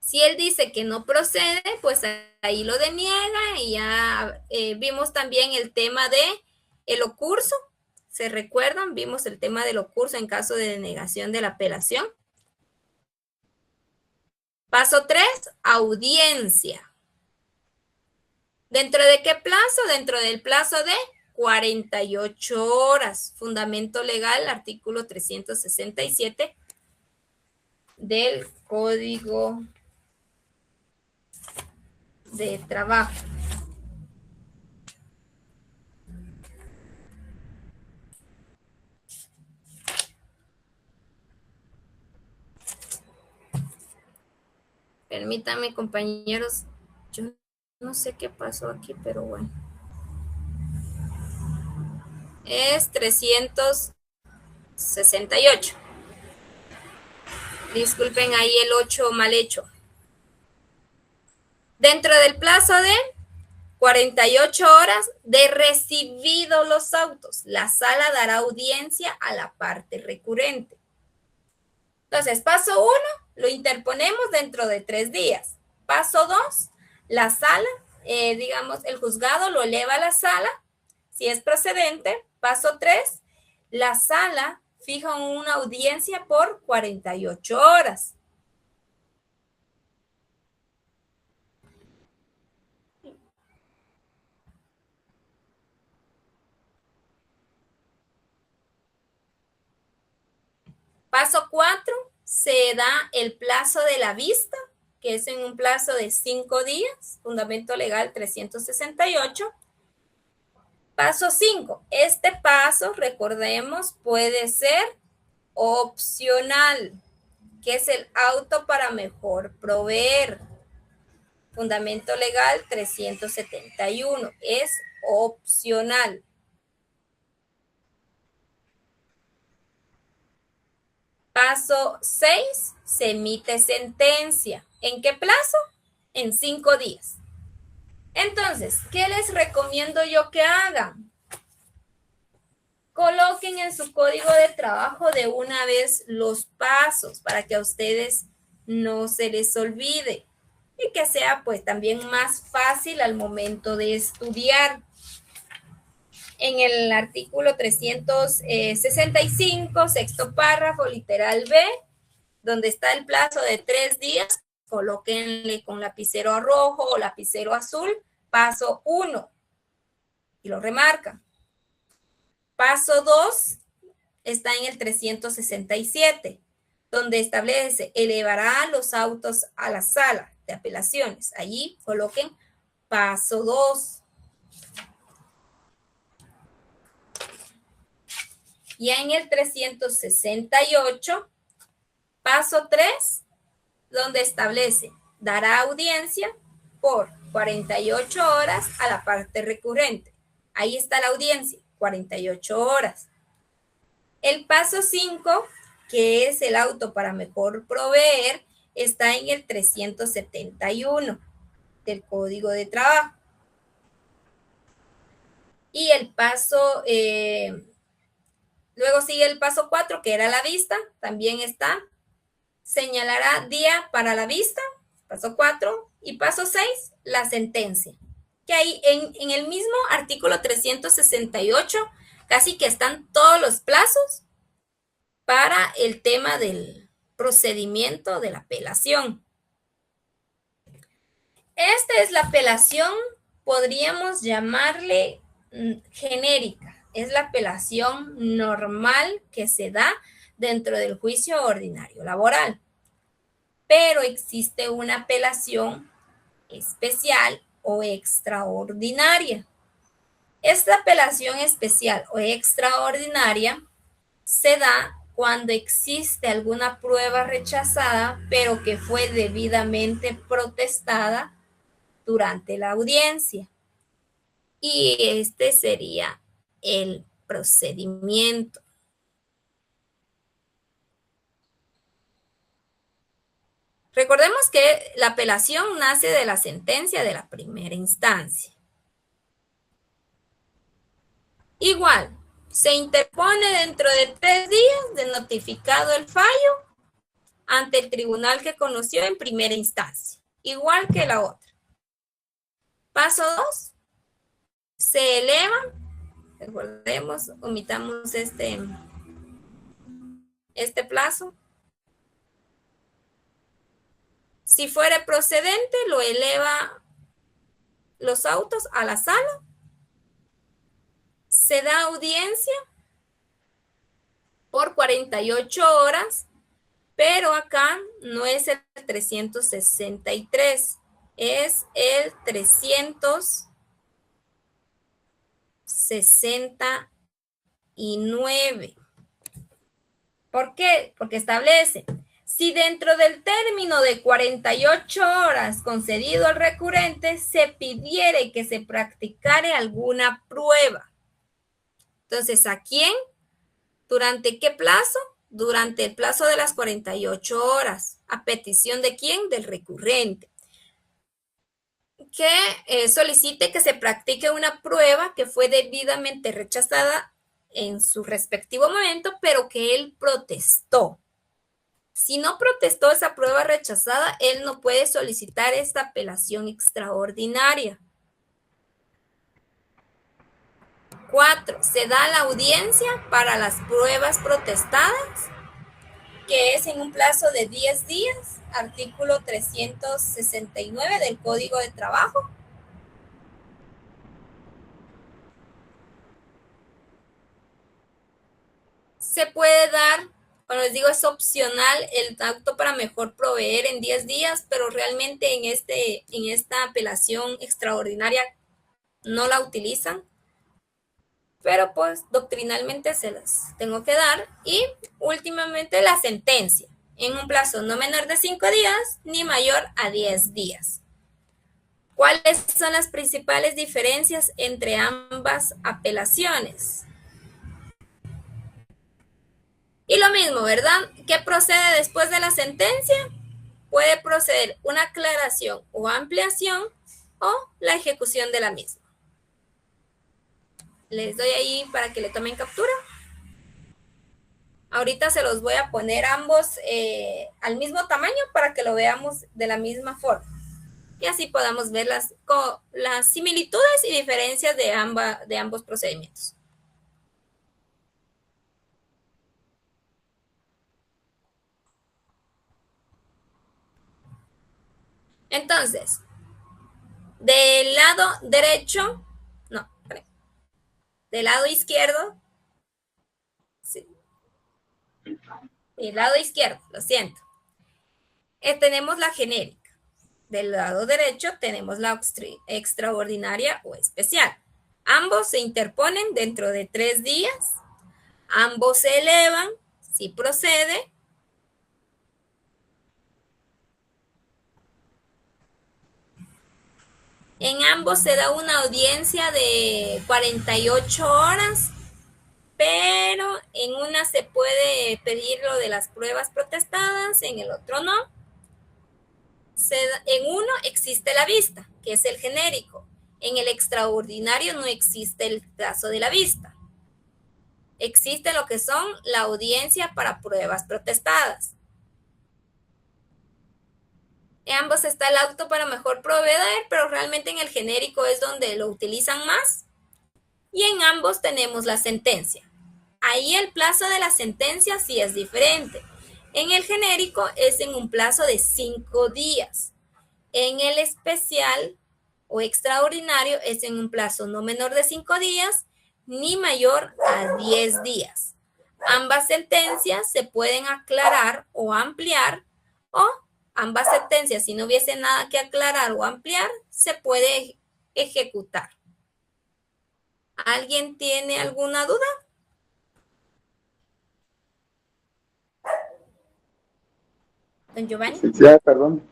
Si él dice que no procede, pues ahí lo deniega y ya vimos también el tema de el ocurso. ¿Se recuerdan? Vimos el tema del ocurso en caso de denegación de la apelación. Paso 3, audiencia. ¿Dentro de qué plazo? Dentro del plazo de 48 horas. Fundamento legal, artículo 367 del Código de Trabajo. Permítanme, compañeros, yo no sé qué pasó aquí, pero bueno. Es 368. Disculpen ahí el 8 mal hecho. Dentro del plazo de 48 horas de recibido los autos, la sala dará audiencia a la parte recurrente. Entonces, paso 1, lo interponemos dentro de 3 días. Paso 2, la sala, digamos, el juzgado lo eleva a la sala, si es procedente. Paso 3, la sala fija una audiencia por 48 horas. Paso 4, se da el plazo de la vista, que es en un plazo de 5 días, fundamento legal 368. Paso 5, este paso, recordemos, puede ser opcional, que es el auto para mejor proveer. Fundamento legal 371, es opcional. Paso 6, se emite sentencia. ¿En qué plazo? En 5 días. Entonces, ¿qué les recomiendo yo que hagan? coloquen en su código de trabajo de una vez los pasos para que a ustedes no se les olvide y que sea pues también más fácil al momento de estudiar. En el artículo 365, sexto párrafo, literal B, donde está el plazo de 3 días, colóquenle con lapicero rojo o lapicero azul, paso 1, y lo remarcan. Paso 2 está en el 367, donde establece, elevará los autos a la sala de apelaciones. Allí coloquen paso 2. Ya en el 368, paso 3, donde establece, dará audiencia por 48 horas a la parte recurrente. Ahí está la audiencia, 48 horas. El paso 5, que es el auto para mejor proveer, está en el 371 del Código de Trabajo. Y el paso, luego sigue el paso 4, que era la vista, también está. Señalará día para la vista, paso 4, y paso 6, la sentencia. Que ahí en el mismo artículo 368, casi que están todos los plazos para el tema del procedimiento de la apelación. Esta es la apelación, podríamos llamarle genérica. Es la apelación normal que se da dentro del juicio ordinario laboral. Pero existe una apelación especial o extraordinaria. Esta apelación especial o extraordinaria se da cuando existe alguna prueba rechazada, pero que fue debidamente protestada durante la audiencia. Y este sería el procedimiento. Recordemos que la apelación nace de la sentencia de la primera instancia. Igual, se interpone dentro de 3 días de notificado el fallo ante el tribunal que conoció en primera instancia, igual que la otra. Paso 2, se elevan, recordemos, omitamos este plazo. Si fuere procedente, lo eleva los autos a la sala. Se da audiencia por 48 horas, pero acá no es el 363, es el 369. ¿Por qué? Porque establece, si dentro del término de 48 horas concedido al recurrente se pidiere que se practicare alguna prueba. Entonces, ¿a quién? ¿Durante qué plazo? Durante el plazo de las 48 horas. ¿A petición de quién? Del recurrente. Que solicite que se practique una prueba que fue debidamente rechazada en su respectivo momento, pero que él protestó. Si no protestó esa prueba rechazada, él no puede solicitar esta apelación extraordinaria. 4. Se da la audiencia para las pruebas protestadas, que es en un plazo de 10 días, artículo 369 del Código de Trabajo. Se puede dar, bueno, les digo, es opcional el auto para mejor proveer en 10 días, pero realmente en esta apelación extraordinaria no la utilizan. Pero pues doctrinalmente se las tengo que dar. Y últimamente la sentencia, en un plazo no menor de 5 días ni mayor a 10 días. ¿Cuáles son las principales diferencias entre ambas apelaciones? Y lo mismo, ¿verdad? ¿Qué procede después de la sentencia? Puede proceder una aclaración o ampliación o la ejecución de la misma. Les doy ahí para que le tomen captura. Ahorita se los voy a poner ambos al mismo tamaño para que lo veamos de la misma forma. Y así podamos ver las similitudes y diferencias de ambos procedimientos. Entonces, del lado derecho, no, del lado izquierdo, sí, del lado izquierdo, lo siento, tenemos la genérica. Del lado derecho tenemos la extraordinaria o especial. Ambos se interponen dentro de 3 días. Ambos se elevan, si procede. En ambos se da una audiencia de 48 horas, pero en una se puede pedir lo de las pruebas protestadas, en el otro no. En uno existe la vista, que es el genérico. En el extraordinario no existe el plazo de la vista. Existe lo que son la audiencia para pruebas protestadas. En ambos está el auto para mejor proveer, pero realmente en el genérico es donde lo utilizan más. Y en ambos tenemos la sentencia. Ahí el plazo de la sentencia sí es diferente. En el genérico es en un plazo de 5 días. En el especial o extraordinario es en un plazo no menor de 5 días ni mayor a 10 días. Ambas sentencias se pueden aclarar o ampliar, o ambas sentencias, si no hubiese nada que aclarar o ampliar, se puede ejecutar. ¿Alguien tiene alguna duda? Don Giovanni. Ya, perdón.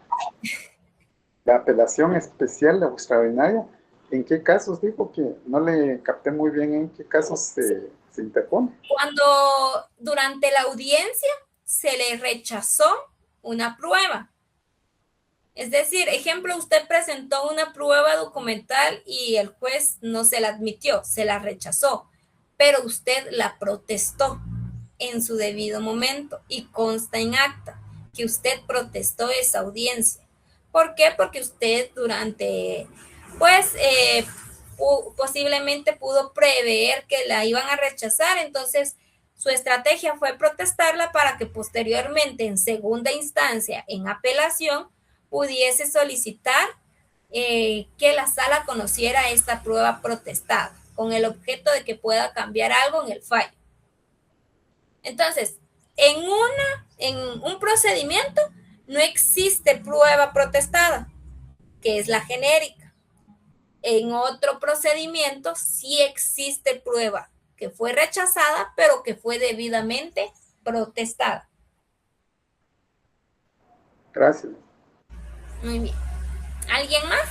La apelación especial o extraordinaria, ¿en qué casos dijo que no le capté muy bien en qué casos se interpone? Cuando durante la audiencia se le rechazó una prueba. Es decir, ejemplo, usted presentó una prueba documental y el juez no se la admitió, se la rechazó, pero usted la protestó en su debido momento y consta en acta que usted protestó esa audiencia. ¿Por qué? Porque usted durante, posiblemente pudo prever que la iban a rechazar, entonces su estrategia fue protestarla para que posteriormente en segunda instancia, en apelación, pudiese solicitar que la sala conociera esta prueba protestada, con el objeto de que pueda cambiar algo en el fallo. Entonces, en un procedimiento no existe prueba protestada, que es la genérica. En otro procedimiento sí existe prueba que fue rechazada, pero que fue debidamente protestada. Gracias. Muy bien. ¿Alguien más?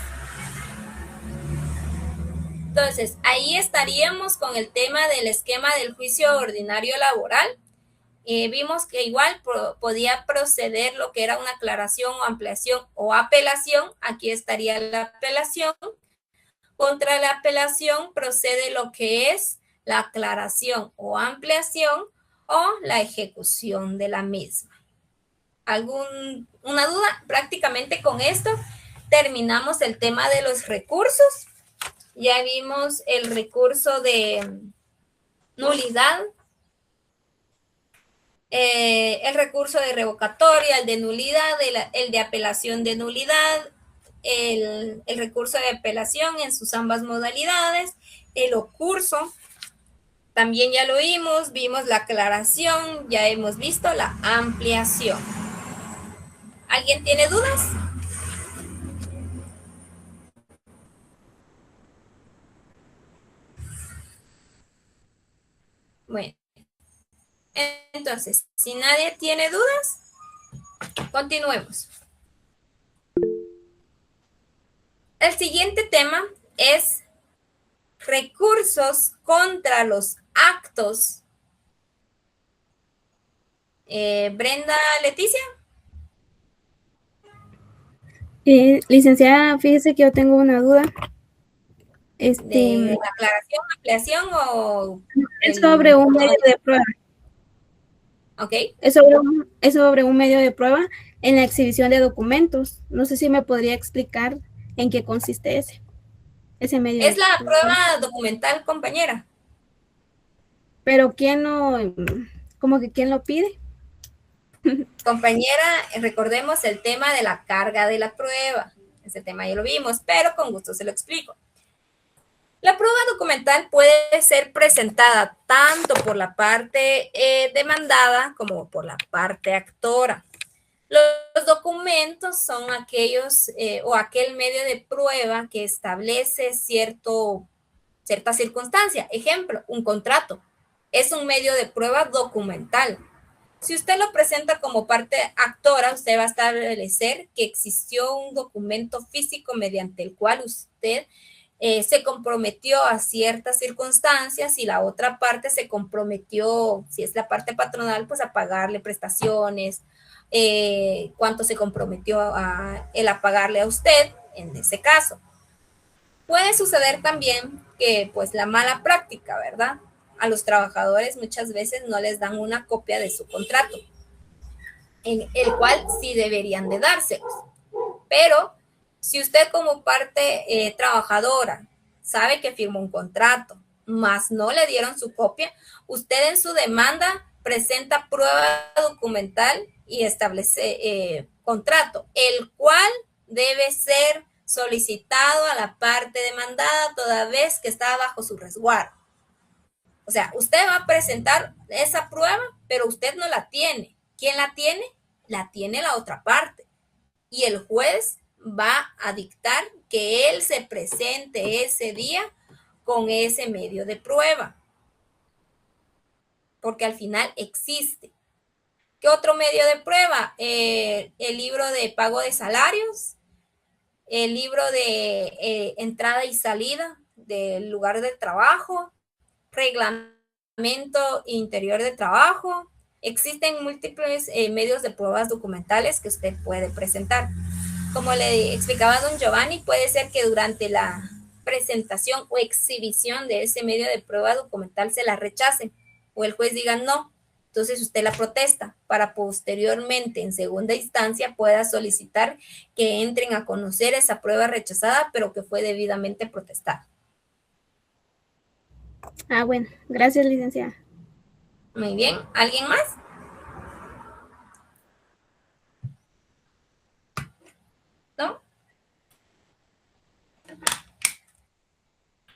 Entonces, ahí estaríamos con el tema del esquema del juicio ordinario laboral. Vimos que igual podía proceder lo que era una aclaración o ampliación o apelación. Aquí estaría la apelación. Contra la apelación procede lo que es la aclaración o ampliación o la ejecución de la misma. ¿Alguna duda? Prácticamente con esto terminamos el tema de los recursos. Ya vimos el recurso de nulidad, el recurso de revocatoria, el de nulidad, el de apelación de nulidad, el recurso de apelación en sus ambas modalidades, el ocurso, también ya lo vimos la aclaración, ya hemos visto la ampliación. ¿Alguien tiene dudas? Bueno, entonces, si nadie tiene dudas, continuemos. El siguiente tema es recursos contra los actos. Brenda Leticia. Licenciada, fíjese que yo tengo una duda. ¿De aclaración, ampliación o...? Es sobre un medio de prueba. Ok. Es sobre un medio de prueba en la exhibición de documentos. No sé si me podría explicar en qué consiste ese medio. Es la prueba documental, compañera. Pero ¿quién lo pide? Compañera, recordemos el tema de la carga de la prueba. Ese tema ya lo vimos, pero con gusto se lo explico. La prueba documental puede ser presentada tanto por la parte demandada como por la parte actora. Los documentos son aquellos o aquel medio de prueba que establece cierta circunstancia. Ejemplo, un contrato. Es un medio de prueba documental. Si usted lo presenta como parte actora, usted va a establecer que existió un documento físico mediante el cual usted se comprometió a ciertas circunstancias y la otra parte se comprometió, si es la parte patronal, pues a pagarle prestaciones, cuánto se comprometió él a pagarle a usted en ese caso. Puede suceder también que pues la mala práctica, ¿verdad? A los trabajadores muchas veces no les dan una copia de su contrato, en el cual sí deberían de dárselos. Pero si usted como parte trabajadora sabe que firmó un contrato, más no le dieron su copia, usted en su demanda presenta prueba documental y establece contrato, el cual debe ser solicitado a la parte demandada toda vez que está bajo su resguardo. O sea, usted va a presentar esa prueba, pero usted no la tiene. ¿Quién la tiene? La tiene la otra parte. Y el juez va a dictar que él se presente ese día con ese medio de prueba. Porque al final existe. ¿Qué otro medio de prueba? El libro de pago de salarios, el libro de entrada y salida del lugar de trabajo, reglamento interior de trabajo. Existen múltiples medios de pruebas documentales que usted puede presentar. Como le explicaba don Giovanni, puede ser que durante la presentación o exhibición de ese medio de prueba documental se la rechace o el juez diga no. Entonces usted la protesta para posteriormente en segunda instancia pueda solicitar que entren a conocer esa prueba rechazada pero que fue debidamente protestada. Bueno, gracias, licenciada. Muy bien, ¿alguien más? ¿No?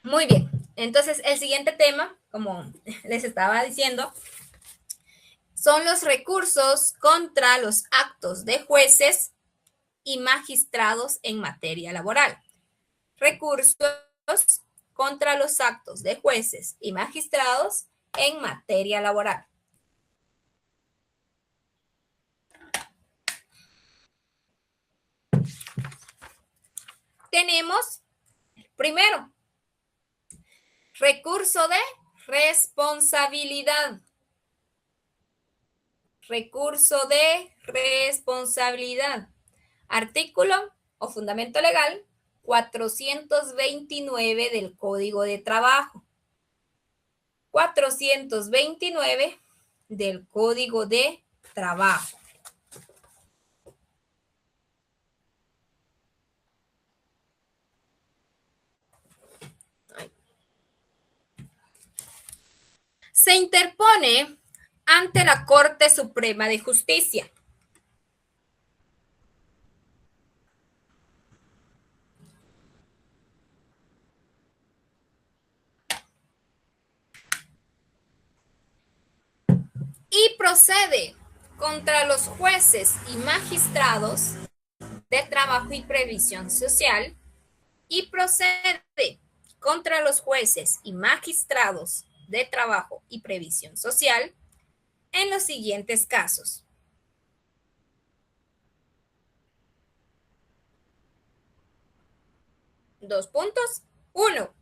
Muy bien, entonces el siguiente tema, como les estaba diciendo, son los recursos contra los actos de jueces y magistrados en materia laboral. Recursos contra los actos de jueces y magistrados en materia laboral. Tenemos, primero, recurso de responsabilidad. Recurso de responsabilidad. Artículo o fundamento legal 429 del Código de Trabajo. 429 del Código de Trabajo. Se interpone ante la Corte Suprema de Justicia. Y procede contra los jueces y magistrados de trabajo y previsión social. Y procede contra los jueces y magistrados de trabajo y previsión social en los siguientes casos. Dos puntos. 1.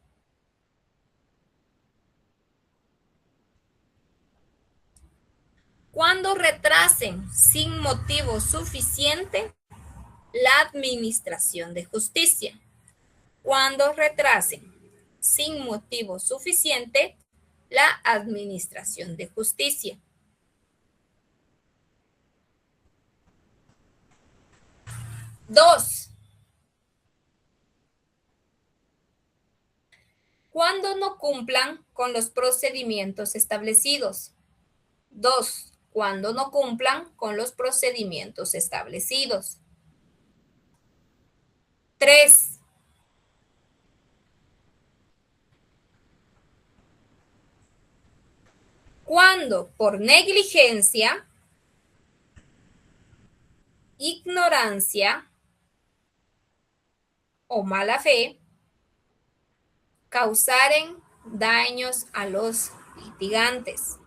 Cuando retrasen sin motivo suficiente la administración de justicia. Cuando retrasen sin motivo suficiente la administración de justicia. Dos, cuando no cumplan con los procedimientos establecidos. 2. Cuando no cumplan con los procedimientos establecidos. 3. Cuando por negligencia, ignorancia o mala fe causaren daños a los litigantes.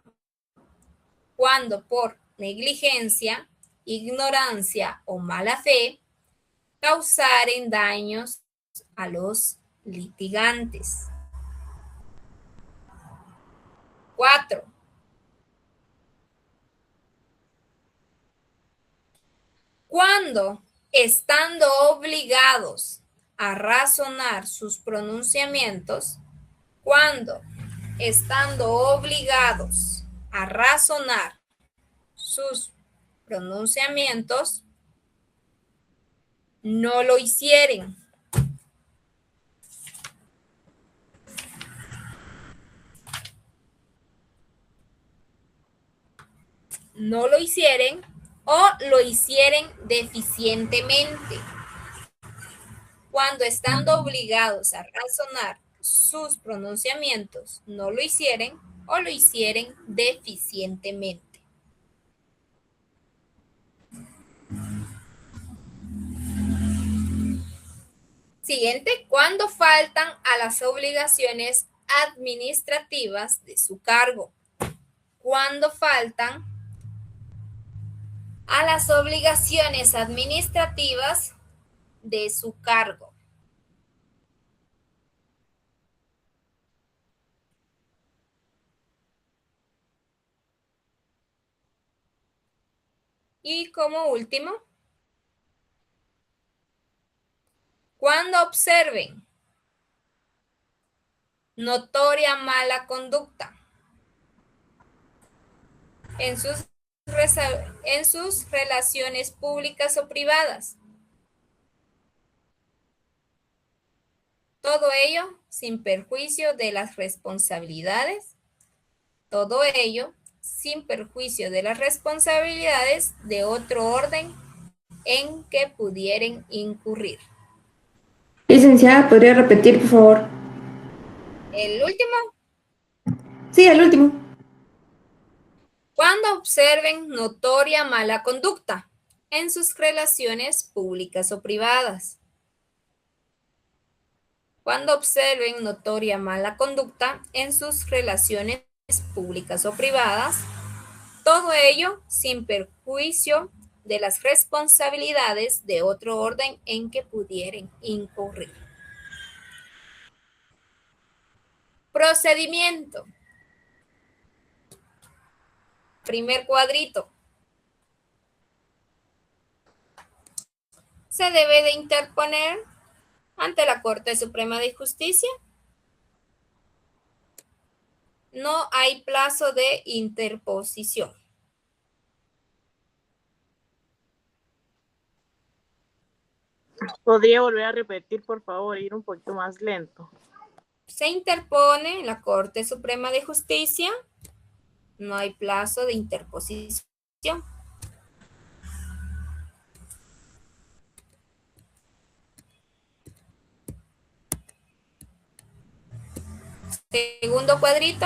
Cuando por negligencia, ignorancia o mala fe causaren daños a los litigantes. 4. Cuando, estando obligados a razonar sus pronunciamientos, cuando, estando obligados a razonar sus pronunciamientos, no lo hicieren. No lo hicieren o lo hicieren deficientemente. Cuando estando obligados a razonar sus pronunciamientos, no lo hicieren o lo hicieren deficientemente. Siguiente, cuando faltan a las obligaciones administrativas de su cargo. Cuando faltan a las obligaciones administrativas de su cargo. Y como último, cuando observen notoria mala conducta en sus relaciones públicas o privadas. Todo ello sin perjuicio de las responsabilidades. Todo ello sin perjuicio de las responsabilidades de otro orden en que pudieran incurrir. Licenciada, ¿podría repetir, por favor? ¿El último? Sí, el último. Cuando observen notoria mala conducta en sus relaciones públicas o privadas. Cuando observen notoria mala conducta en sus relaciones públicas o privadas, todo ello sin perjuicio de las responsabilidades de otro orden en que pudieran incurrir. Procedimiento. Primer cuadrito. Se debe de interponer ante la Corte Suprema de Justicia. No hay plazo de interposición. ¿Podría volver a repetir, por favor, ir un poquito más lento? Se interpone en la Corte Suprema de Justicia. No hay plazo de interposición. Segundo cuadrito.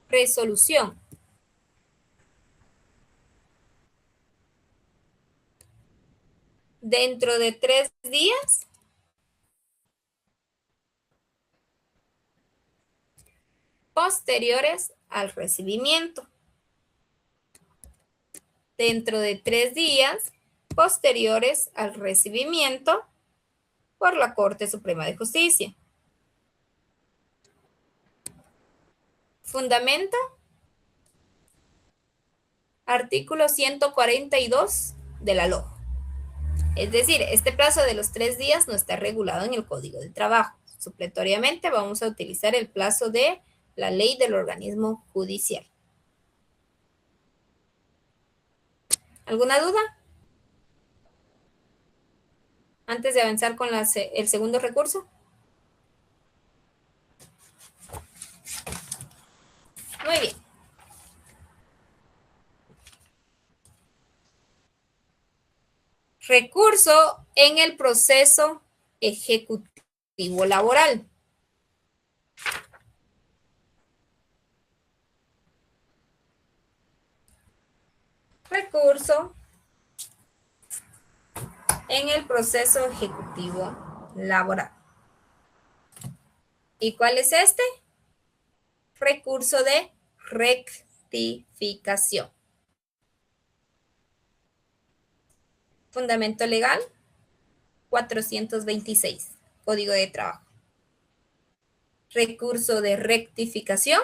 Resolución. Dentro de 3 días posteriores al recibimiento. Dentro de 3 días posteriores al recibimiento por la Corte Suprema de Justicia. Fundamento. Artículo 142 de la LOA. Es decir, este plazo de los 3 días no está regulado en el Código de Trabajo. Supletoriamente vamos a utilizar el plazo de la ley del organismo judicial. ¿Alguna duda? Antes de avanzar con el segundo recurso. Muy bien. Recurso en el proceso ejecutivo laboral. Recurso en el proceso ejecutivo laboral. ¿Y cuál es este? Recurso de rectificación. Fundamento legal 426, Código de Trabajo. Recurso de rectificación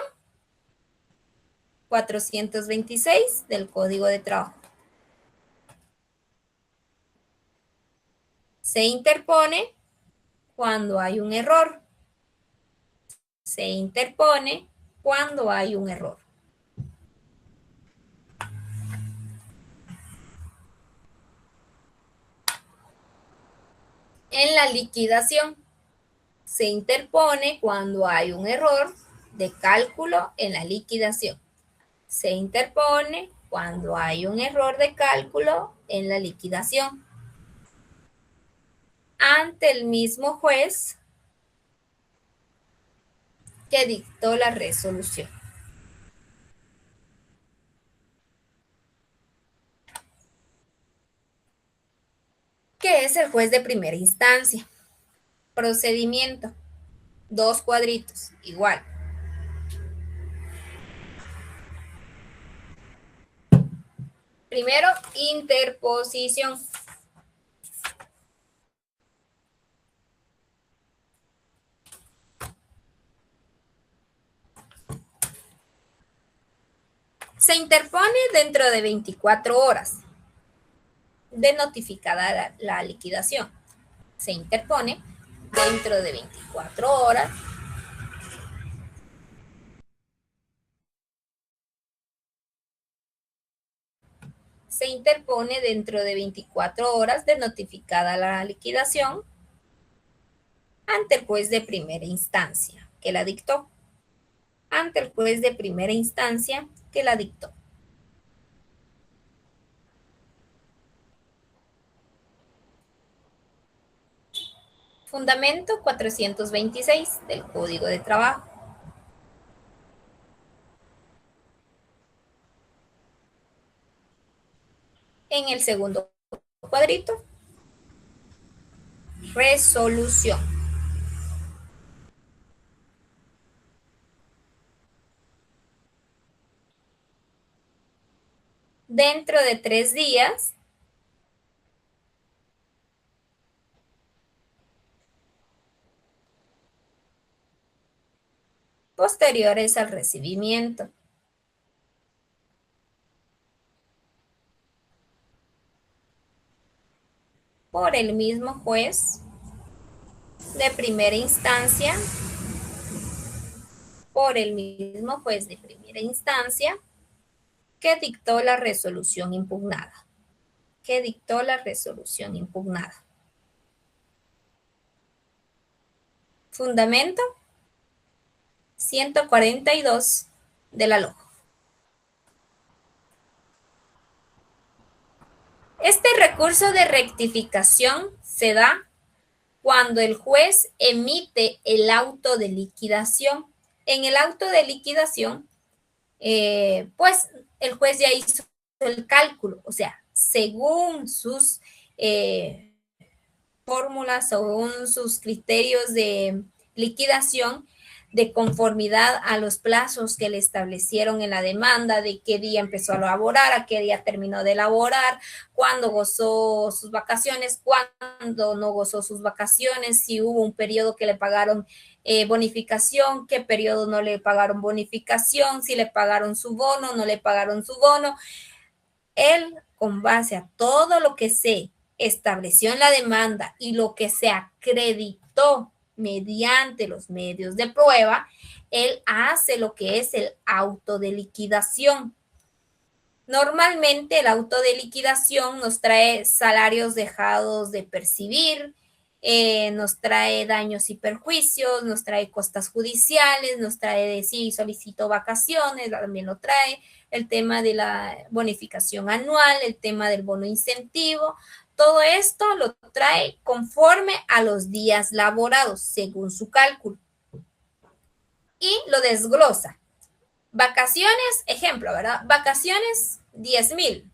426 del Código de Trabajo. Se interpone cuando hay un error. Se interpone cuando hay un error. En la liquidación, se interpone cuando hay un error de cálculo en la liquidación. Se interpone cuando hay un error de cálculo en la liquidación. Ante el mismo juez que dictó la resolución. ¿Qué es el juez de primera instancia? Procedimiento. 2 cuadritos, igual. Primero, interposición. Se interpone dentro de 24 horas de notificada la liquidación. Se interpone dentro de 24 horas se interpone dentro de 24 horas de notificada la liquidación ante el juez de primera instancia que la dictó. Ante el juez de primera instancia que la dictó. Fundamento 426 del Código de Trabajo. En el segundo cuadrito, resolución. Dentro de 3 días, posteriores al recibimiento. Por el mismo juez de primera instancia, que dictó la resolución impugnada. Fundamento 142 de la LOJ. Este recurso de rectificación se da cuando el juez emite el auto de liquidación. En el auto de liquidación, pues el juez ya hizo el cálculo, o sea, según sus fórmulas, según sus criterios de liquidación, de conformidad a los plazos que le establecieron en la demanda, de qué día empezó a laborar, a qué día terminó de laborar, cuándo gozó sus vacaciones, cuándo no gozó sus vacaciones, si hubo un periodo que le pagaron bonificación, qué periodo no le pagaron bonificación, si le pagaron su bono, no le pagaron su bono. Él, con base a todo lo que se estableció en la demanda y lo que se acreditó mediante los medios de prueba, él hace lo que es el auto de liquidación. Normalmente el auto de liquidación nos trae salarios dejados de percibir, nos trae daños y perjuicios, nos trae costas judiciales, nos trae de si solicito vacaciones, también lo trae, el tema de la bonificación anual, el tema del bono incentivo, todo esto lo trae conforme a los días laborados, según su cálculo. Y lo desglosa. Vacaciones, ejemplo, ¿verdad? Vacaciones, 10,000.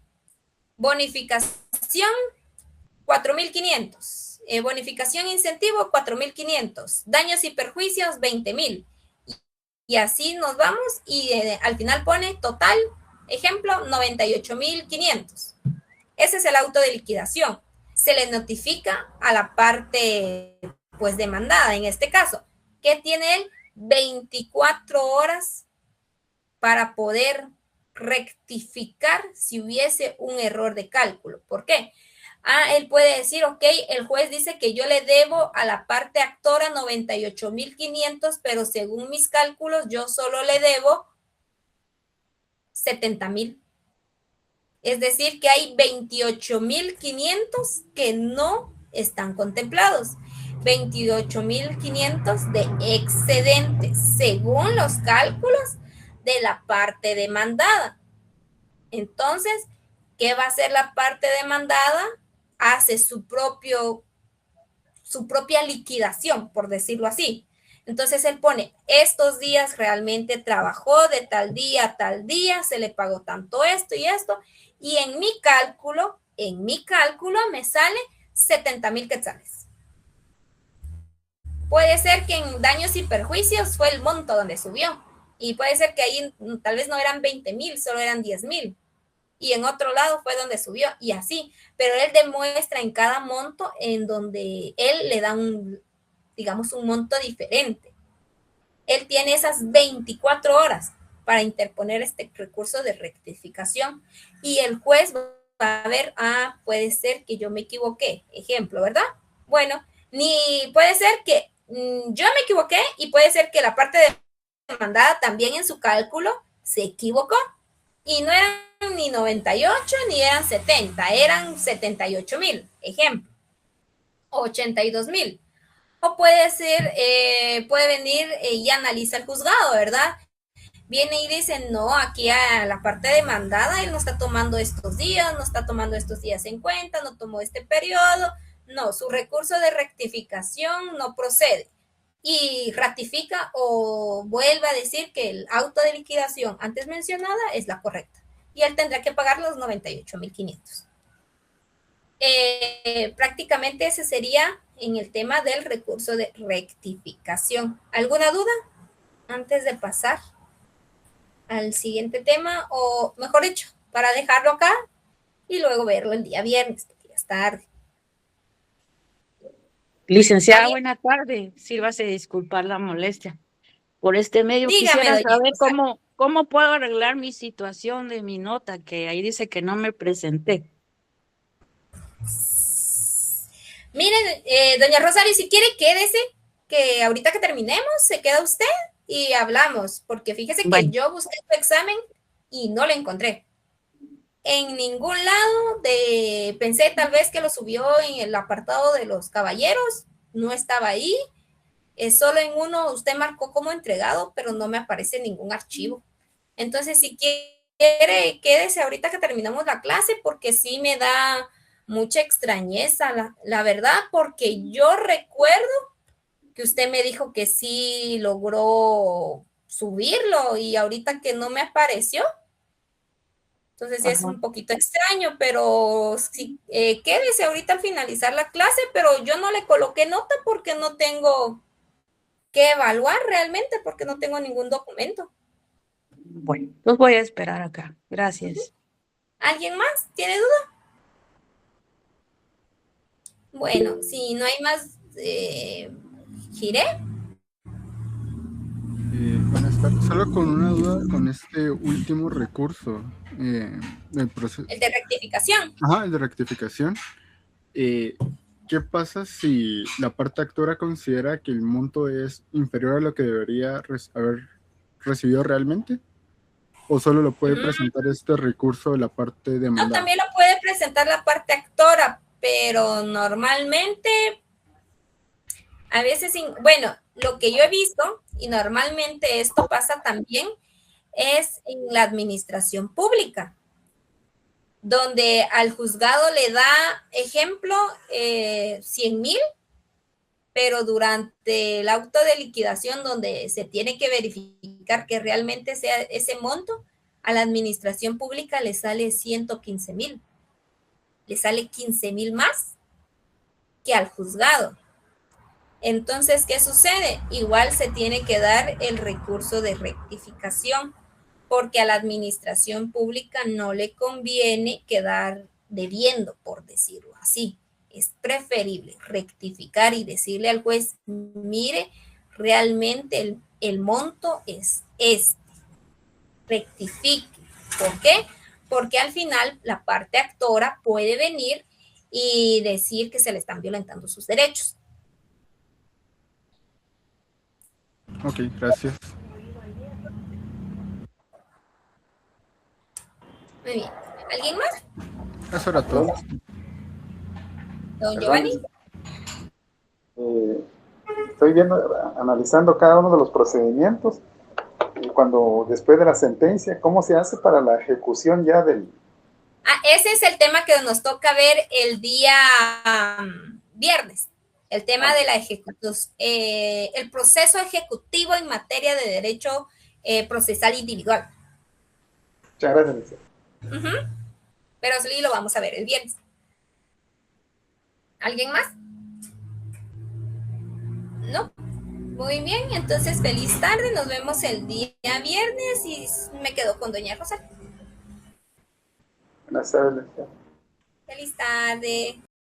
Bonificación, 4,500. Bonificación incentivo, 4,500. Daños y perjuicios, 20,000. Y así nos vamos y al final pone total, ejemplo, 98,500. Ese es el auto de liquidación. Se le notifica a la parte, pues, demandada, en este caso, que tiene él 24 horas para poder rectificar si hubiese un error de cálculo. ¿Por qué? Él puede decir, ok, el juez dice que yo le debo a la parte actora 98,500, pero según mis cálculos yo solo le debo 70,000. Es decir, que hay 28,500 que no están contemplados. 28,500 de excedente, según los cálculos de la parte demandada. Entonces, ¿qué va a hacer la parte demandada? Hace su propia liquidación, por decirlo así. Entonces, él pone, estos días realmente trabajó de tal día a tal día, se le pagó tanto esto y esto, y en mi cálculo me sale 70,000 quetzales. Puede ser que en daños y perjuicios fue el monto donde subió. Y puede ser que ahí tal vez no eran 20,000, solo eran 10,000. Y en otro lado fue donde subió y así. Pero él demuestra en cada monto en donde él le da un monto diferente. Él tiene esas 24 horas para interponer este recurso de rectificación. Y el juez va a ver, puede ser que yo me equivoqué. Ejemplo, ¿verdad? Bueno, puede ser que yo me equivoqué y puede ser que la parte demandada también en su cálculo se equivocó y no eran ni 98 ni eran 70, eran 78,000, ejemplo, 82,000. O puede ser, puede venir y analiza el juzgado, ¿verdad? Viene y dice, no, aquí a la parte demandada él no está tomando estos días, no está tomando estos días en cuenta, no tomó este periodo, no, su recurso de rectificación no procede. Y ratifica o vuelve a decir que el auto de liquidación antes mencionada es la correcta. Y él tendrá que pagar los 98,500. Prácticamente ese sería en el tema del recurso de rectificación. ¿Alguna duda antes de pasar al siguiente tema? O mejor dicho, para dejarlo acá y luego verlo el día viernes, porque ya es tarde. Licenciada, buena tarde. Sírvase disculpar la molestia. Por este medio quisiera saber cómo puedo arreglar mi situación de mi nota, que ahí dice que no me presenté. Miren, doña Rosario, si quiere, quédese, que ahorita que terminemos, se queda usted y hablamos, porque fíjese que yo busqué su examen y no lo encontré. En ningún lado pensé tal vez que lo subió en el apartado de los caballeros, no estaba ahí. Solo en uno usted marcó como entregado, pero no me aparece ningún archivo. Entonces, si quiere, quédese ahorita que terminamos la clase, porque sí me da mucha extrañeza, la verdad, porque yo recuerdo que usted me dijo que sí logró subirlo y ahorita que no me apareció. Entonces sí es un poquito extraño, pero sí, quédese ahorita al finalizar la clase, pero yo no le coloqué nota porque no tengo que evaluar realmente, porque no tengo ningún documento. Bueno, los voy a esperar acá. Gracias. ¿Alguien más tiene duda? Bueno, si no hay más, giré. Buenas tardes. Solo con una duda con este último recurso del proceso. El de rectificación. Ajá, el de rectificación. ¿qué pasa si la parte actora considera que el monto es inferior a lo que debería haber recibido realmente? ¿O solo lo puede presentar este recurso de la parte demandada? No, también lo puede presentar la parte actora, pero normalmente, a veces, bueno, lo que yo he visto, y normalmente esto pasa también, es en la administración pública, donde al juzgado le da, ejemplo, 100,000, pero durante el auto de liquidación, donde se tiene que verificar que realmente sea ese monto, a la administración pública le sale 115,000. Le sale 15,000 más que al juzgado. Entonces, ¿qué sucede? Igual se tiene que dar el recurso de rectificación, porque a la administración pública no le conviene quedar debiendo, por decirlo así. Es preferible rectificar y decirle al juez, mire, realmente el monto es este. Rectifique. ¿Por qué? Porque al final la parte actora puede venir y decir que se le están violentando sus derechos. Ok, gracias. Muy bien. ¿Alguien más? Eso era todo. Don Giovanni. Estoy analizando cada uno de los procedimientos y cuando después de la sentencia, ¿cómo se hace para la ejecución ya del? Ese es el tema que nos toca ver el día viernes. El tema de la ejecución, el proceso ejecutivo en materia de derecho procesal individual. Muchas gracias. Pero sí lo vamos a ver el viernes. ¿Alguien más? No. Muy bien, entonces feliz tarde. Nos vemos el día viernes y me quedo con doña Rosa. Buenas tardes. Feliz tarde.